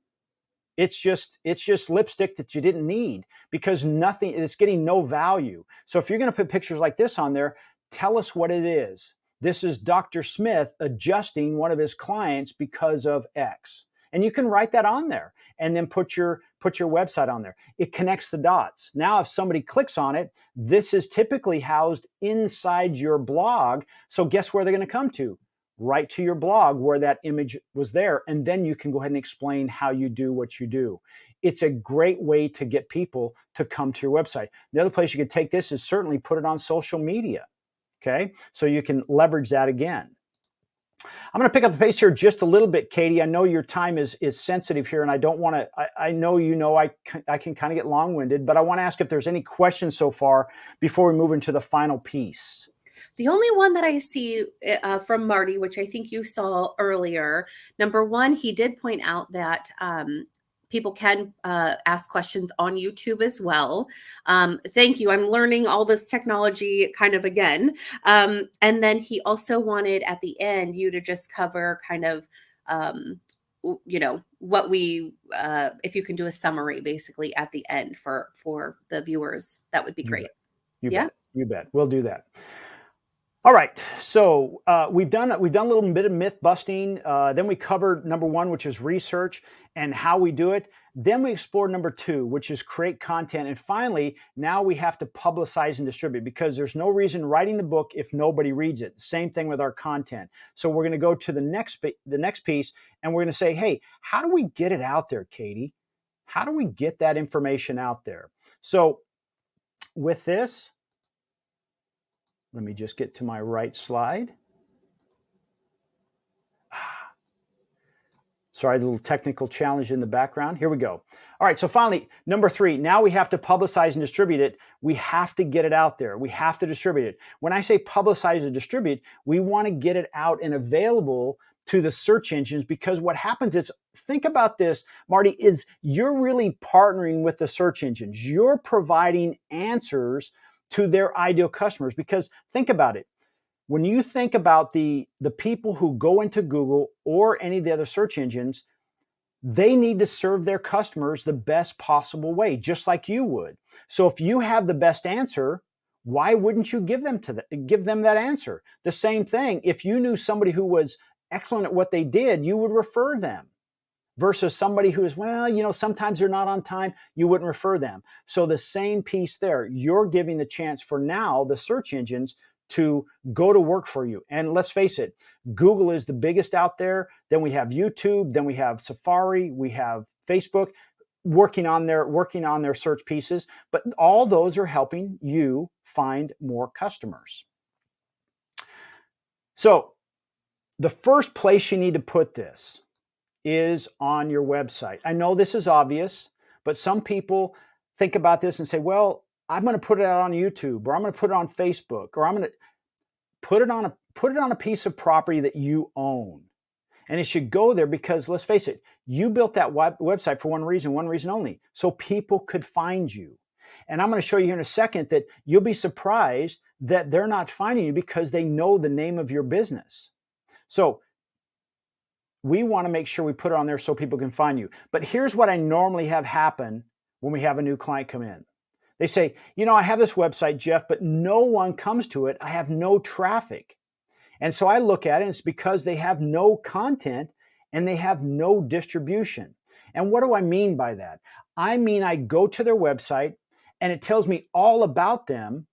Speaker 1: It's just lipstick that you didn't need, because it's getting no value. So if you're going to put pictures like this on there, tell us what it is. This is Dr. Smith adjusting one of his clients because of X. And you can write that on there and then put your website on there. It connects the dots. Now, if somebody clicks on it, this is typically housed inside your blog. So guess where they're going to come to? Right to your blog where that image was there. And then you can go ahead and explain how you do what you do. It's a great way to get people to come to your website. The other place you could take this is certainly put it on social media. Okay, so you can leverage that again. I'm going to pick up the pace here just a little bit, Katie. I know your time is sensitive here, and I don't want to, I know I can kind of get long-winded, but I want to ask if there's any questions so far before we move into the final piece.
Speaker 2: The only one that I see from Marty, which I think you saw earlier, number one, he did point out that people can ask questions on YouTube as well. Thank you. I'm learning all this technology kind of again. And then he also wanted at the end you to just cover kind of, what we, if you can do a summary basically at the end for the viewers, that would be great.
Speaker 1: You bet. We'll do that. All right, so we've done a little bit of myth busting. Then we covered number one, which is research and how we do it. Then we explored number two, which is create content. And finally, now we have to publicize and distribute, because there's no reason writing the book if nobody reads it. Same thing with our content. So we're going to go to the next piece, and we're going to say, hey, how do we get it out there, Katie? How do we get that information out there? So with this, let me just get to my right slide. Sorry, a little technical challenge in the background. Here we go. All right, so finally, number 3, now we have to publicize and distribute it. We have to get it out there. We have to distribute it. When I say publicize and distribute, we want to get it out and available to the search engines, because what happens is, think about this, Marty, is you're really partnering with the search engines. You're providing answers to their ideal customers, because think about it. When you think about the people who go into Google or any of the other search engines, they need to serve their customers the best possible way, just like you would. So if you have the best answer, why wouldn't you give them that answer? The same thing, if you knew somebody who was excellent at what they did, you would refer them. Versus somebody who is, well, sometimes they're not on time, you wouldn't refer them. So the same piece there, you're giving the chance for now the search engines to go to work for you. And let's face it, Google is the biggest out there. Then we have YouTube, then we have Safari, we have Facebook working on their search pieces, but all those are helping you find more customers. So the first place you need to put this is on your website. I know this is obvious, but some people think about this and say, well, I'm going to put it out on YouTube, or I'm going to put it on Facebook, or I'm going to put it on a piece of property that you own. And it should go there because, let's face it, you built that website for one reason only, so people could find you. And I'm going to show you here in a second that you'll be surprised that they're not finding you because they know the name of your business. So we want to make sure we put it on there so people can find you. But here's what I normally have happen when we have a new client come in. They say, I have this website, Jeff, but no one comes to it. I have no traffic. And so I look at it, and it's because they have no content and they have no distribution. And what do I mean by that? I mean, I go to their website and it tells me all about them,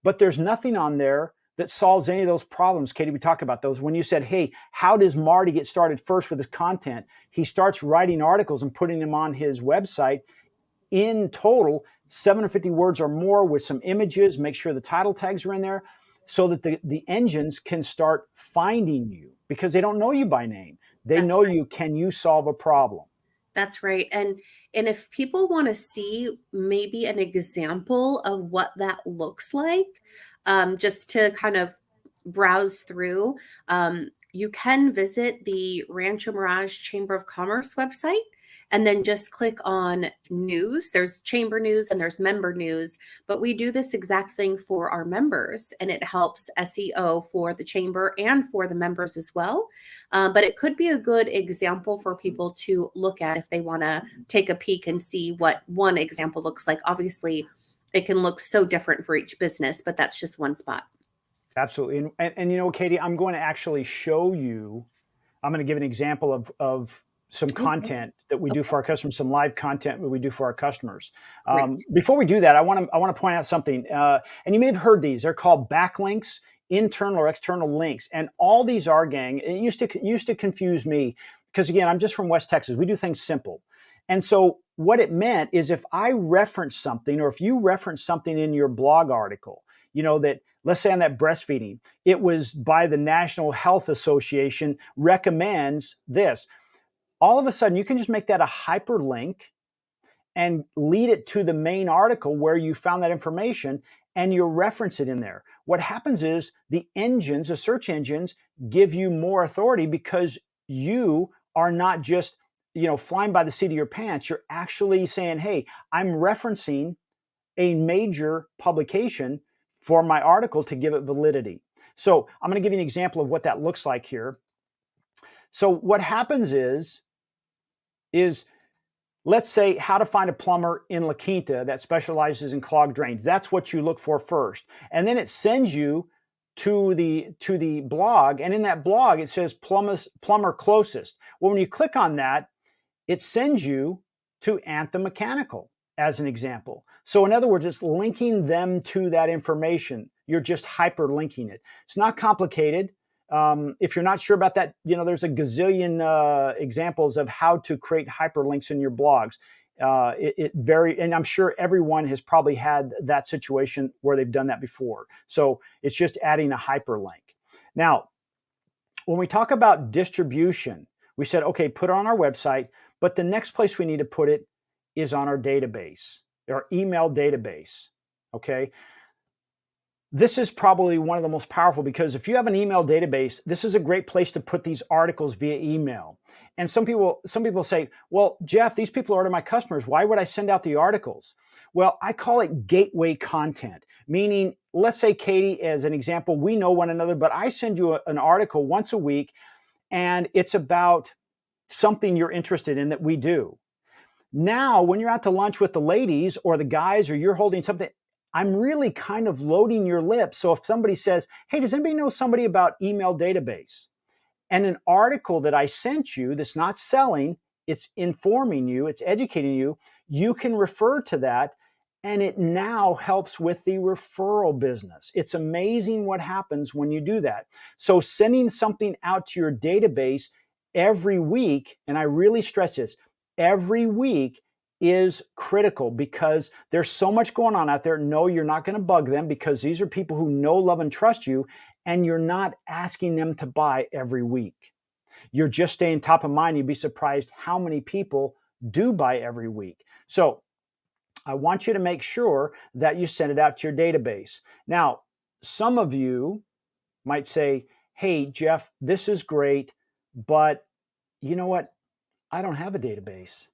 Speaker 1: but there's nothing on there that solves any of those problems. Katie, we talked about those. When you said, hey, how does Marty get started first with his content? He starts writing articles and putting them on his website. In total, 750 words or more with some images. Make sure the title tags are in there so that the engines can start finding you, because they don't know you by name. They know you. Can you solve a problem?
Speaker 2: That's right. And if people want to see maybe an example of what that looks like, just to kind of browse through, you can visit the Rancho Mirage Chamber of Commerce website and then just click on news. There's chamber news and there's member news, but we do this exact thing for our members, and it helps SEO for the chamber and for the members as well. But it could be a good example for people to look at if they want to take a peek and see what one example looks like. Obviously, it can look so different for each business, but that's just one spot.
Speaker 1: Absolutely. And Katie, I'm going to actually show you, I'm going to give an example of some content that we do for our customers, some live content that we do for our customers. Before we do that, I want to point out something. And you may have heard these. They're called backlinks, internal or external links. And all these are, gang, it used to confuse me because, again, I'm just from West Texas. We do things simple. And so what it meant is if I reference something, or if you reference something in your blog article, that, let's say on that breastfeeding, it was by the National Health Association recommends this. All of a sudden, you can just make that a hyperlink and lead it to the main article where you found that information, and you'll reference it in there. What happens is the search engines give you more authority because you are not just, flying by the seat of your pants. You're actually saying, hey, I'm referencing a major publication for my article to give it validity. So I'm going to give you an example of what that looks like here. So what happens is let's say how to find a plumber in La Quinta that specializes in clogged drains. That's what you look for first. And then it sends you to the blog. And in that blog, it says plumber closest. Well, when you click on that, it sends you to Anthem Mechanical as an example. So in other words, it's linking them to that information. You're just hyperlinking it. It's not complicated. If you're not sure about that, there's a gazillion examples of how to create hyperlinks in your blogs. And I'm sure everyone has probably had that situation where they've done that before. So it's just adding a hyperlink. Now, when we talk about distribution, We said, okay, put it on our website, but the next place we need to put it is on our database, our email database. Okay. This is probably one of the most powerful, because if you have an email database, this is a great place to put these articles via email. And some people say, well, Jeff, these people are already my customers. Why would I send out the articles? Well, I call it gateway content, meaning, let's say, Katie, as an example, we know one another, but I send you an article once a week, and it's about something you're interested in that we do. Now, when you're out to lunch with the ladies or the guys, or you're holding something, I'm really kind of loading your lips. So if somebody says, hey, does anybody know somebody about email database? And an article that I sent you that's not selling, it's informing you, it's educating you, you can refer to that, and it now helps with the referral business. It's amazing what happens when you do that. So sending something out to your database every week, and I really stress this, every week is critical, because there's so much going on out there. No, you're not going to bug them, because these are people who know, love, and trust you, and you're not asking them to buy every week. You're just staying top of mind. You'd be surprised how many people do buy every week. So I want you to make sure that you send it out to your database. Now, some of you might say, hey, Jeff, this is great, but you know what? I don't have a database.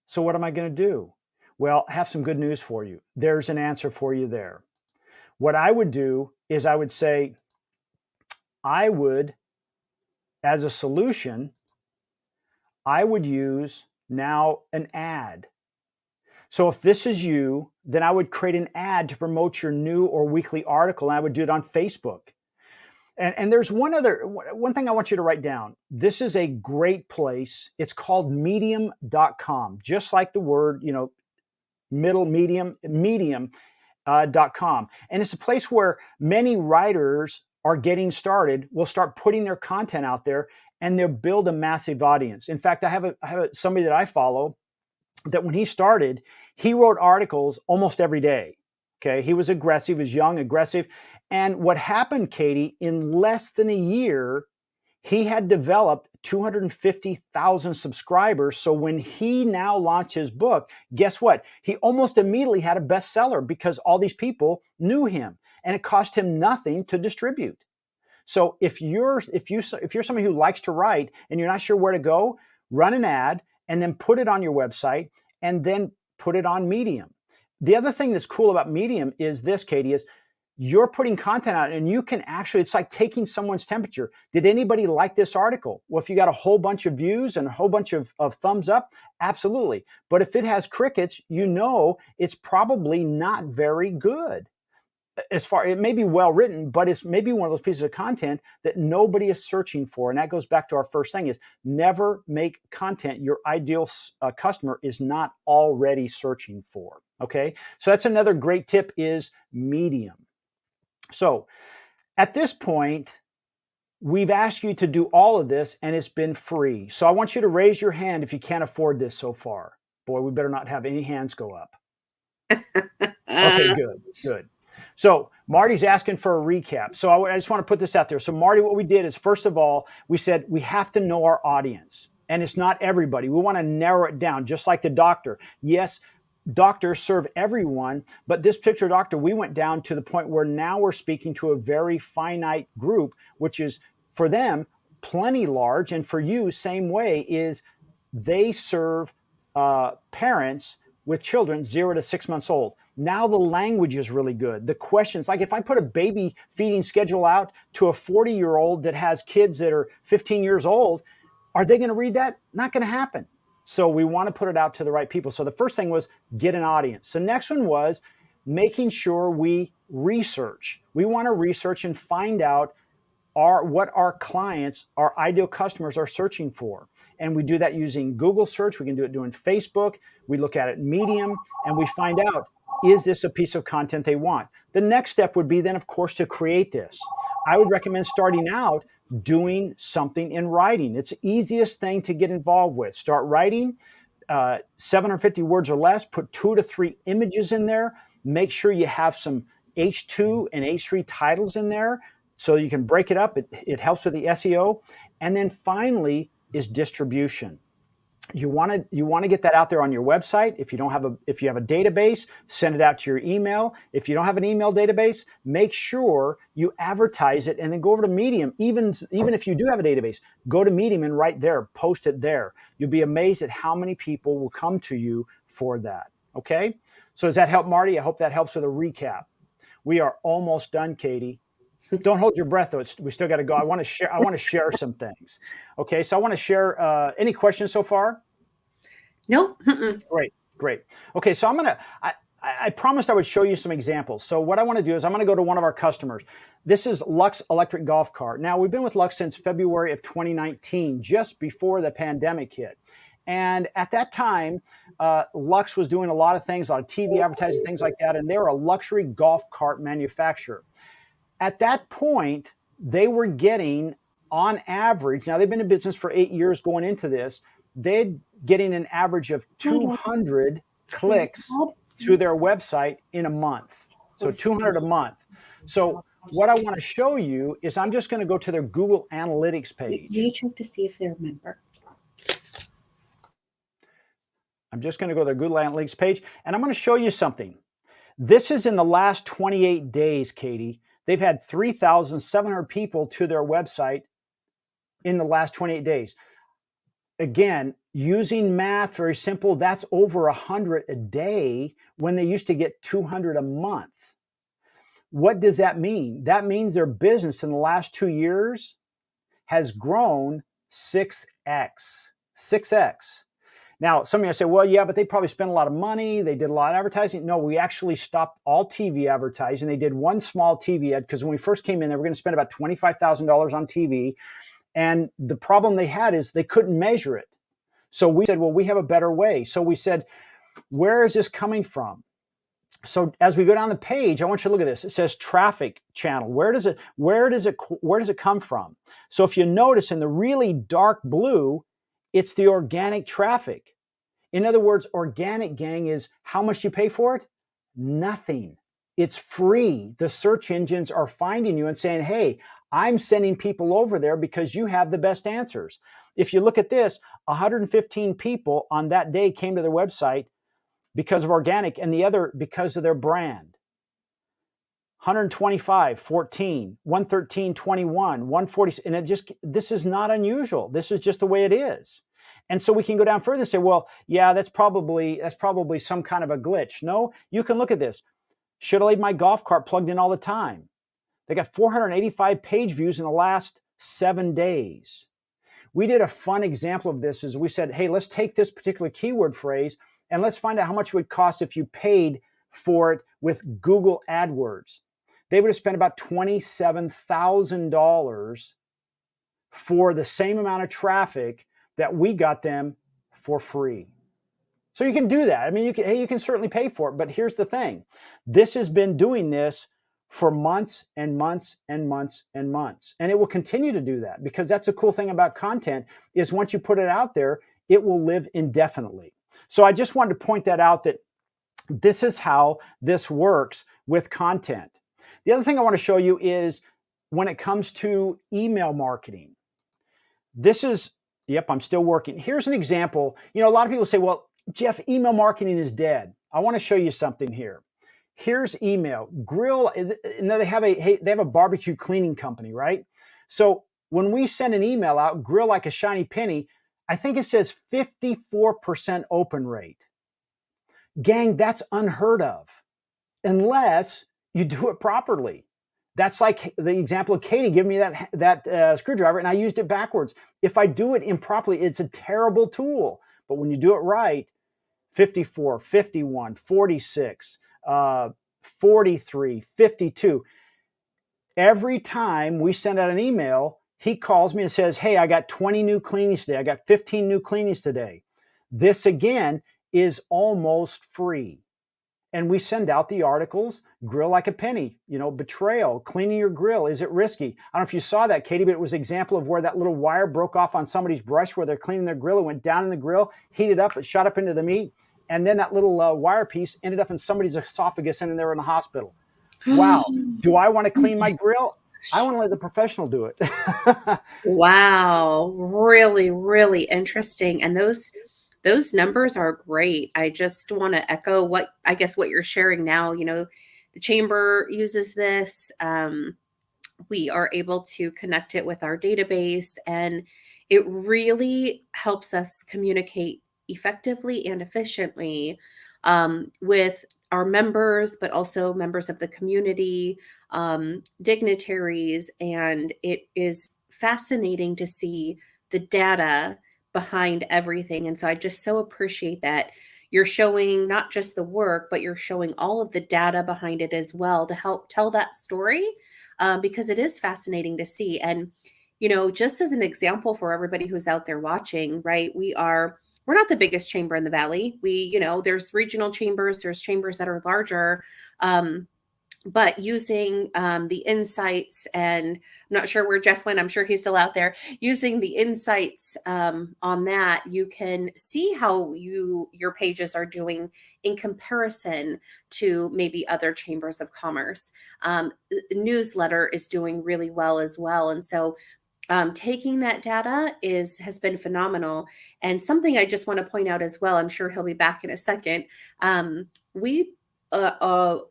Speaker 1: So what am I going to do? Well, I have some good news for you. There's an answer for you there. What I would do is I would say, as a solution, I would use now an ad. So if this is you, then I would create an ad to promote your new or weekly article, and I would do it on Facebook. And there's one thing I want you to write down. This is a great place. It's called medium.com, just like the word, medium.com. And it's a place where many writers are getting started, will start putting their content out there, and they'll build a massive audience. In fact, I have somebody that I follow that when he started, he wrote articles almost every day. Okay. He was aggressive, he was young, aggressive. And what happened, Katie, in less than a year, he had developed 250,000 subscribers. So when he now launched his book, guess what? He almost immediately had a bestseller, because all these people knew him, and it cost him nothing to distribute. So if you're somebody who likes to write and you're not sure where to go, run an ad and then put it on your website, and then put it on Medium. The other thing that's cool about Medium is this, Katie, is you're putting content out, and you can actually, it's like taking someone's temperature. Did anybody like this article? Well, if you got a whole bunch of views and a whole bunch of thumbs up, absolutely. But if it has crickets, it's probably not very good. It may be well written, but it's maybe one of those pieces of content that nobody is searching for. And that goes back to our first thing, is never make content your ideal customer is not already searching for. Okay. So that's another great tip, is Medium. So at this point, we've asked you to do all of this, and it's been free. So I want you to raise your hand if you can't afford this so far. Boy, we better not have any hands go up. Okay, good. So Marty's asking for a recap. So I just want to put this out there. So Marty, what we did is, first of all, we said we have to know our audience, and it's not everybody. We want to narrow it down, just like the doctor. Yes, doctors serve everyone, but this particular doctor, we went down to the point where now we're speaking to a very finite group, which is for them plenty large, and for you, same way, is they serve parents with children 0 to 6 months old. Now the language is really good. The questions, like if I put a baby feeding schedule out to a 40-year-old that has kids that are 15 years old, are they going to read that? Not going to happen. So we want to put it out to the right people. So the first thing was get an audience. The next one was making sure we research. We want to research and find out what our clients, our ideal customers, are searching for. And we do that using Google search. We can do it doing Facebook. We look at it Medium, and we find out, is this a piece of content they want? The next step would be then, of course, to create this. I would recommend starting out doing something in writing. It's the easiest thing to get involved with. Start writing, 750 words or less, put 2 to 3 images in there. Make sure you have some H2 and H3 titles in there so you can break it up. It helps with the SEO. And then finally is distribution. You want to get that out there on your website. If you have a database, send it out to your email. If you don't have an email database, make sure you advertise it and then go over to Medium. Even if you do have a database, go to Medium and right there, post it there. You'll be amazed at how many people will come to you for that. Okay? So does that help, Marty? I hope that helps with a recap. We are almost done, Katie. Don't hold your breath, though. We still got to go. I want to share some things. Okay, so I want to share. Any questions so far?
Speaker 2: Nope.
Speaker 1: Great. Okay, so I promised I would show you some examples. So what I want to do is I'm going to go to one of our customers. This is Lux Electric Golf Cart. Now, we've been with Lux since February of 2019, just before the pandemic hit. And at that time, Lux was doing a lot of things, a lot of TV advertising, things like that, and they were a luxury golf cart manufacturer. At that point, they were getting, on average, now they've been in business for 8 years going into this, they're getting an average of 200 clicks to their website in a month. So 200 a month. So what I want to show you is I'm just going to go to their Google Analytics page.
Speaker 2: Can you check to see if they're a member?
Speaker 1: I'm just going to go to their Google Analytics page, and I'm going to show you something. This is in the last 28 days, Katie. They've had 3,700 people to their website in the last 28 days. Again, using math, very simple, that's over 100 a day when they used to get 200 a month. What does that mean? That means their business in the last 2 years has grown 6x. 6x. Now, some of you say, well, yeah, but they probably spent a lot of money. They did a lot of advertising. No, we actually stopped all TV advertising. They did one small TV ad because when we first came in, they were going to spend about $25,000 on TV. And the problem they had is they couldn't measure it. So we said, well, we have a better way. So we said, where is this coming from? So as we go down the page, I want you to look at this. It says traffic channel. Where does it come from? So if you notice in the really dark blue, it's the organic traffic. In other words, organic, gang, is how much you pay for it? Nothing. It's free. The search engines are finding you and saying, hey, I'm sending people over there because you have the best answers. If you look at this, 115 people on that day came to their website because of organic, and the other because of their brand. 125, 14, 113, 21, 140, and this is not unusual. This is just the way it is. And so we can go down further and say, well, yeah, that's probably some kind of a glitch. No, you can look at this. Should I leave my golf cart plugged in all the time? They got 485 page views in the last 7 days. We did a fun example of this is we said, hey, let's take this particular keyword phrase and let's find out how much it would cost if you paid for it with Google AdWords. They would have spent about $27,000 for the same amount of traffic that we got them for free. So you can do that. I mean, you can certainly pay for it, but here's the thing. This has been doing this for months and months and months and months. And it will continue to do that because that's the cool thing about content is once you put it out there, it will live indefinitely. So I just wanted to point that out that this is how this works with content. The other thing I want to show you is when it comes to email marketing. This is, yep, I'm still working. Here's an example. You know, a lot of people say, well, Jeff, email marketing is dead. I want to show you something here. Here's email. Grill, they have a barbecue cleaning company, right? So when we send an email out, Grill Like a Shiny Penny, I think it says 54% open rate. Gang, that's unheard of unless you do it properly. That's like the example of Katie giving me that screwdriver and I used it backwards. If I do it improperly, it's a terrible tool. But when you do it right, 54, 51, 46, 43, 52. Every time we send out an email, he calls me and says, hey, I got 20 new cleanings today. I got 15 new cleanings today. This, again, is almost free. And we send out the articles, Grill Like a Penny, betrayal, cleaning your grill. Is it risky? I don't know if you saw that, Katie, but it was an example of where that little wire broke off on somebody's brush where they're cleaning their grill. It went down in the grill, heated up, it shot up into the meat. And then that little wire piece ended up in somebody's esophagus and they were in the hospital. Wow. Do I want to clean my grill? I want to let the professional do it.
Speaker 2: Wow, really, really interesting. And those numbers are great. I just want to echo what I guess what you're sharing now. The chamber uses this. We are able to connect it with our database, and it really helps us communicate effectively and efficiently with our members, but also members of the community, dignitaries. And it is fascinating to see the data behind everything. And so I just so appreciate that you're showing not just the work, but you're showing all of the data behind it as well to help tell that story, because it is fascinating to see. And, just as an example for everybody who's out there watching, right? We're not the biggest chamber in the valley. There's regional chambers, there's chambers that are larger. But using the insights, and I'm not sure where Jeff went. I'm sure he's still out there. Using the insights on that, you can see how your pages are doing in comparison to maybe other chambers of commerce. Newsletter is doing really well as well, and so taking that data has been phenomenal. And something I just want to point out as well, I'm sure he'll be back in a second. We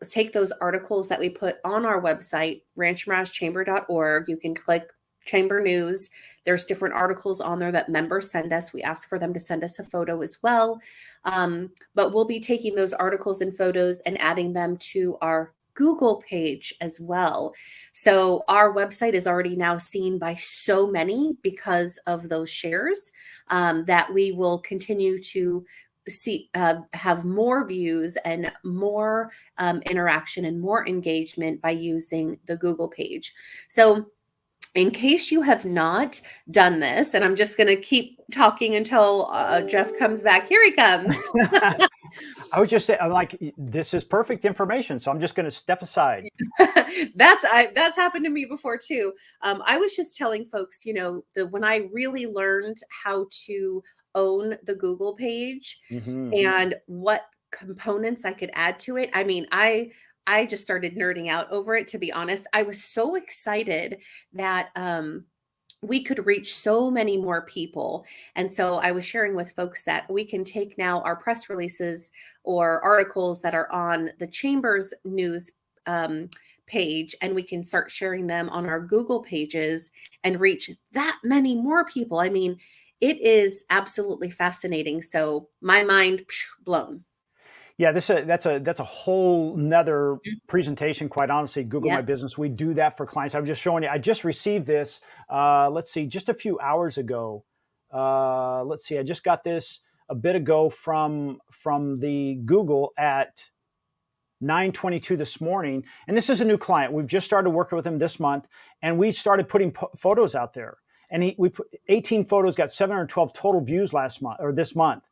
Speaker 2: take those articles that we put on our website, ranchmiragemchamber.org. You can click chamber news. There's different articles on there that members send us. We ask for them to send us a photo as well. But we'll be taking those articles and photos and adding them to our Google page as well. So our website is already now seen by so many because of those shares, that we will continue to have more views and more interaction and more engagement by using the Google page. So in case you have not done this, and I'm just going to keep talking until Jeff comes back. Here he comes.
Speaker 1: I was just saying, I'm like, this is perfect information, so I'm just going to step aside.
Speaker 2: That's happened to me before too. I was just telling folks, when I really learned how to own the Google page and what components I could add to it. I mean, I just started nerding out over it, to be honest. I was so excited that we could reach so many more people. And so I was sharing with folks that we can take now our press releases or articles that are on the Chamber's news page, and we can start sharing them on our Google pages and reach that many more people. I mean, it is absolutely fascinating. So my mind blown.
Speaker 1: Yeah, that's a whole nother presentation, quite honestly. Google My
Speaker 2: Yep.
Speaker 1: Business. We do that for clients. I'm just showing you. I just received this. Let's see, just a few hours ago. Let's see, I just got this a bit ago from the Google at 9:22 this morning. And this is a new client. We've just started working with him this month, and we started putting photos out there. And we put 18 photos, got 712 total views last month or this month.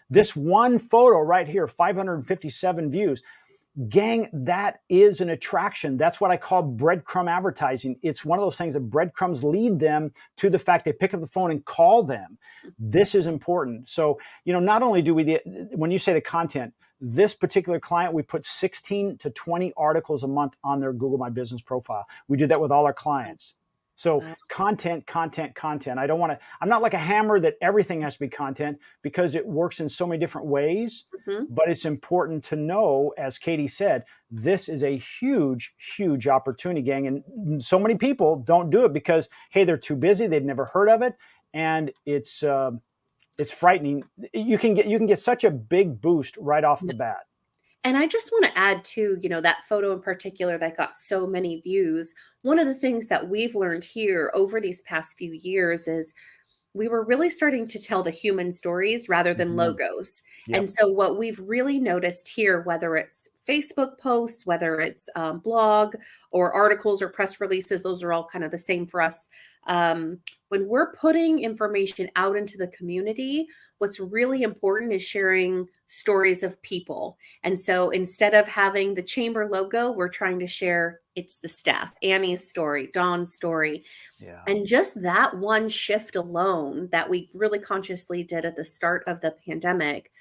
Speaker 1: This one photo right here, 557 views. Gang, that is an attraction. That's what I call breadcrumb advertising. It's one of those things that breadcrumbs lead them to the fact they pick up the phone and call them. This is important. So, not only do we, when you say the content, this particular client, we put 16 to 20 articles a month on their Google My Business profile. We do that with all our clients. So content. I'm not like a hammer that everything has to be content, because it works in so many different ways. But it's important to know, as Katie said, this is a huge, huge opportunity, gang. And so many people don't do it because, hey, they're too busy. They've never heard of it. And it's frightening. You can get such a big boost right off the bat.
Speaker 2: And I just want to add to, that photo in particular that got so many views. One of the things that we've learned here over these past few years is we were really starting to tell the human stories rather than logos.
Speaker 1: Yep.
Speaker 2: And so what we've really noticed here, whether it's Facebook posts, whether it's blog or articles or press releases, those are all kind of the same for us. When we're putting information out into the community, what's really important is sharing stories of people. And so instead of having the chamber logo, we're trying to share it's the staff, Annie's story, Dawn's story.
Speaker 1: Yeah.
Speaker 2: And just that one shift alone that we really consciously did at the start of the pandemic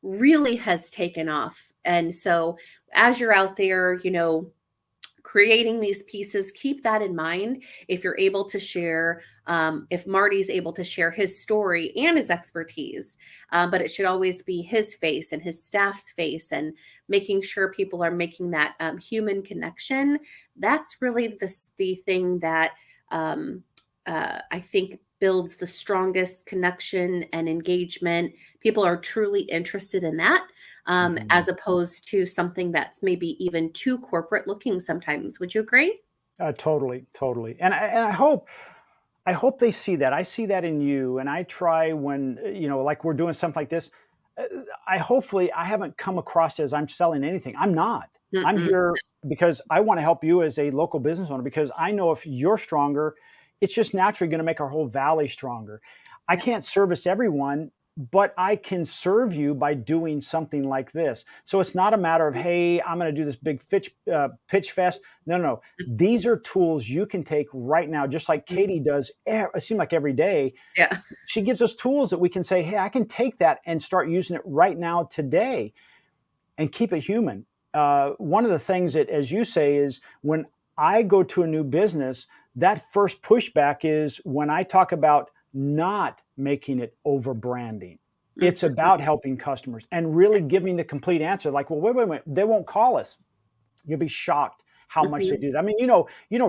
Speaker 2: really has taken off. And so as you're out there, creating these pieces, keep that in mind. If you're able to share, if Marty's able to share his story and his expertise, but it should always be his face and his staff's face, and making sure people are making that human connection. That's really the thing that I think builds the strongest connection and engagement. People are truly interested in that, as opposed to something that's maybe even too corporate looking sometimes. Would you agree?
Speaker 1: Totally, totally. And I hope they see that. I see that in you, and I try when like we're doing something like this. uh, I haven't come across as I'm selling anything. I'm not. I'm
Speaker 2: Mm-mm.
Speaker 1: here because I want to help you as a local business owner, because I know if you're stronger, it's just naturally going to make our whole valley stronger. I
Speaker 2: Yeah.
Speaker 1: can't service everyone, but I can serve you by doing something like this. So it's not a matter of, hey, I'm going to do this big pitch fest. No, no, no. These are tools you can take right now, just like
Speaker 2: Mhm.
Speaker 1: Katie does. It seems like every day
Speaker 2: Yeah.
Speaker 1: she gives us tools that we can say, hey, I can take that and start using it right now today and keep it human. One of the things that, as you say, is when I go to a new business, that first pushback is when I talk about not making it over branding. It's
Speaker 2: Mhm.
Speaker 1: about helping customers and really giving the complete answer. Like, well, wait, they won't call us. You'll be shocked how much they
Speaker 2: Mhm.
Speaker 1: do that. I mean,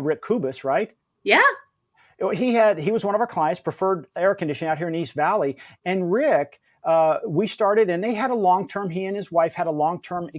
Speaker 1: Rick Kubis, right?
Speaker 2: Yeah.
Speaker 1: He was one of our clients, preferred air conditioning out here in East Valley. And Rick, we started, and they had a long term. He and his wife had a long term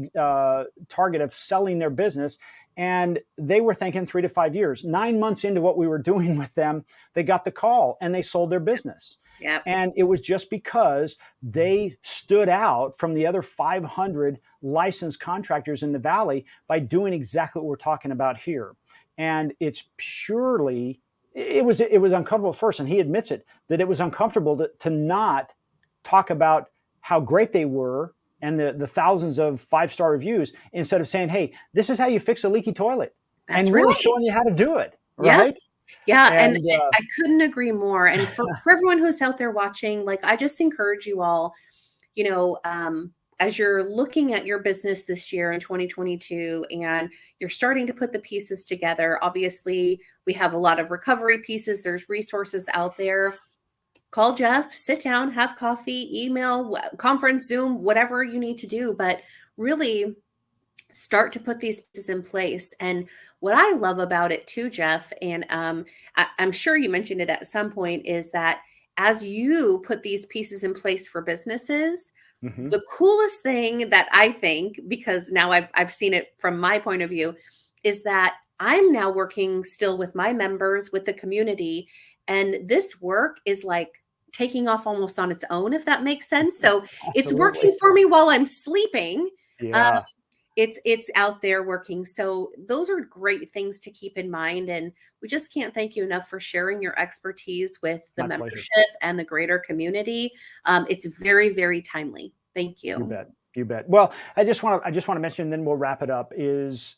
Speaker 1: target of selling their business, and they were thinking 3 to 5 years. 9 months into what we were doing with them, they got the call and they sold their business.
Speaker 2: Yeah.
Speaker 1: And it was just because they stood out from the other 500 licensed contractors in the valley by doing exactly what we're talking about here. And it's purely, it was uncomfortable at first, and he admits it, that it was uncomfortable to not talk about how great they were and the thousands of 5-star reviews, instead of saying, hey, this is how you fix a leaky toilet,
Speaker 2: That's
Speaker 1: and really
Speaker 2: right.
Speaker 1: showing you how to do it,
Speaker 2: Yeah.
Speaker 1: right?
Speaker 2: Yeah, and
Speaker 1: And
Speaker 2: I couldn't agree more, and for everyone who's out there watching, like, I just encourage you all, as you're looking at your business this year in 2022, and you're starting to put the pieces together. Obviously, we have a lot of recovery pieces, there's resources out there. Call Jeff, sit down, have coffee, email, conference, Zoom, whatever you need to do, but really start to put these pieces in place. And what I love about it too, Jeff, and I'm sure you mentioned it at some point, is that as you put these pieces in place for businesses,
Speaker 1: mhm,
Speaker 2: the coolest thing that I think, because now I've seen it from my point of view, is that I'm now working still with my members, with the community, and this work is like taking off almost on its own, if that makes sense. So it's
Speaker 1: absolutely,
Speaker 2: working for me while I'm sleeping. Um,
Speaker 1: yeah,
Speaker 2: it's out there working. So those are great things to keep in mind, and we just can't thank you enough for sharing your expertise with the
Speaker 1: my pleasure.
Speaker 2: membership and the greater community. It's very, very timely. Thank
Speaker 1: You
Speaker 2: you.
Speaker 1: bet. You bet. Well, I just want to mention, and then we'll wrap it up. Is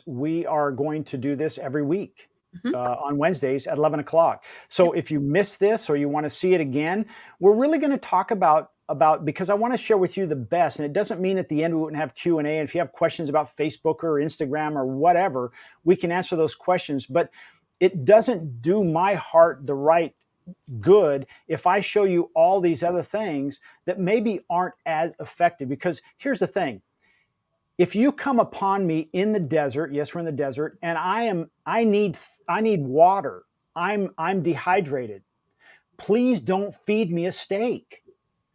Speaker 1: we are going to do this every week
Speaker 2: Mhm.
Speaker 1: on Wednesdays at 11 o'clock. So if you miss this or you want to see it again, we're really going to talk about, because I want to share with you the best. And it doesn't mean at the end we wouldn't have Q&A. And if you have questions about Facebook or Instagram or whatever, we can answer those questions. But it doesn't do my heart the right good if I show you all these other things that maybe aren't as effective. Because here's the thing: if you come upon me in the desert, yes, we're in the desert, and I need water. I'm dehydrated. Please don't feed me a steak,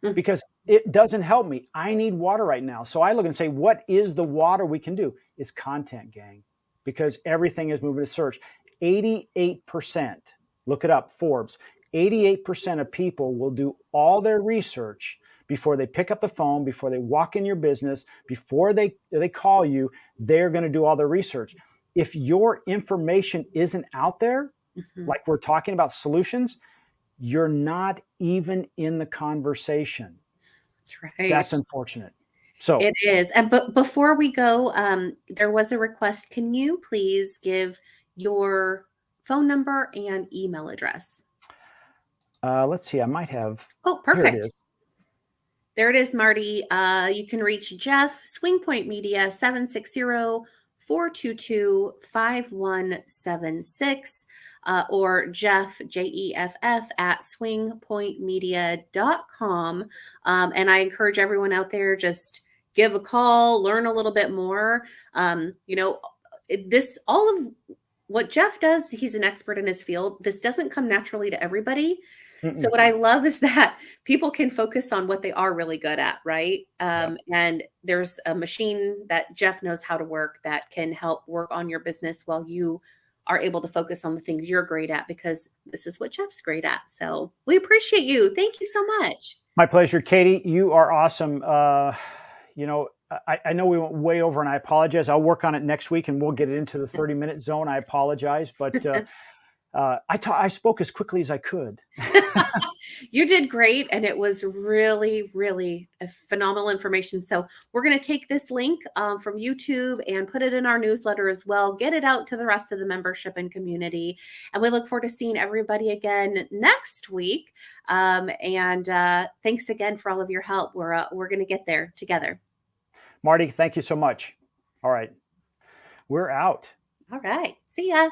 Speaker 2: Mm.
Speaker 1: because it doesn't help me. I need water right now. So I look and say, what is the water we can do? It's content, gang, because everything is moving to search. 88%, look it up, Forbes, 88% of people will do all their research before they pick up the phone, before they walk in your business, before they call you. They're going to do all their research. If your information isn't out there,
Speaker 2: Mhm.
Speaker 1: like we're talking about solutions, you're not even in the conversation.
Speaker 2: That's right.
Speaker 1: That's unfortunate. So,
Speaker 2: It is. And but before we go, there was a request. Can you please give your phone number and email address?
Speaker 1: let's see. I might have.
Speaker 2: Oh,
Speaker 1: Here it
Speaker 2: perfect.
Speaker 1: is.
Speaker 2: There it is, Marty. You can reach Jeff, Swing Point Media, 760 422-5176, or Jeff, Jeff, at swingpointmedia.com. And I encourage everyone out there, just give a call, learn a little bit more. This, all of what Jeff does, he's an expert in his field. This doesn't come naturally to everybody. So
Speaker 1: Mm-mm.
Speaker 2: what I love is that people can focus on what they are really good at, right?
Speaker 1: Yep.
Speaker 2: And there's a machine that Jeff knows how to work that can help work on your business while you are able to focus on the things you're great at, because this is what Jeff's great at. So we appreciate you. Thank you so much.
Speaker 1: My pleasure, Katie. You are awesome. I know we went way over, and I apologize. I'll work on it next week, and we'll get it into the 30-minute zone. I apologize, but I spoke as quickly as I could.
Speaker 2: You did great, and it was really, really a phenomenal information. So we're going to take this link from YouTube and put it in our newsletter as well, get it out to the rest of the membership and community. And we look forward to seeing everybody again next week. And thanks again for all of your help. We're going to get there together.
Speaker 1: Marty, thank you so much. All right. We're out.
Speaker 2: All right. See ya.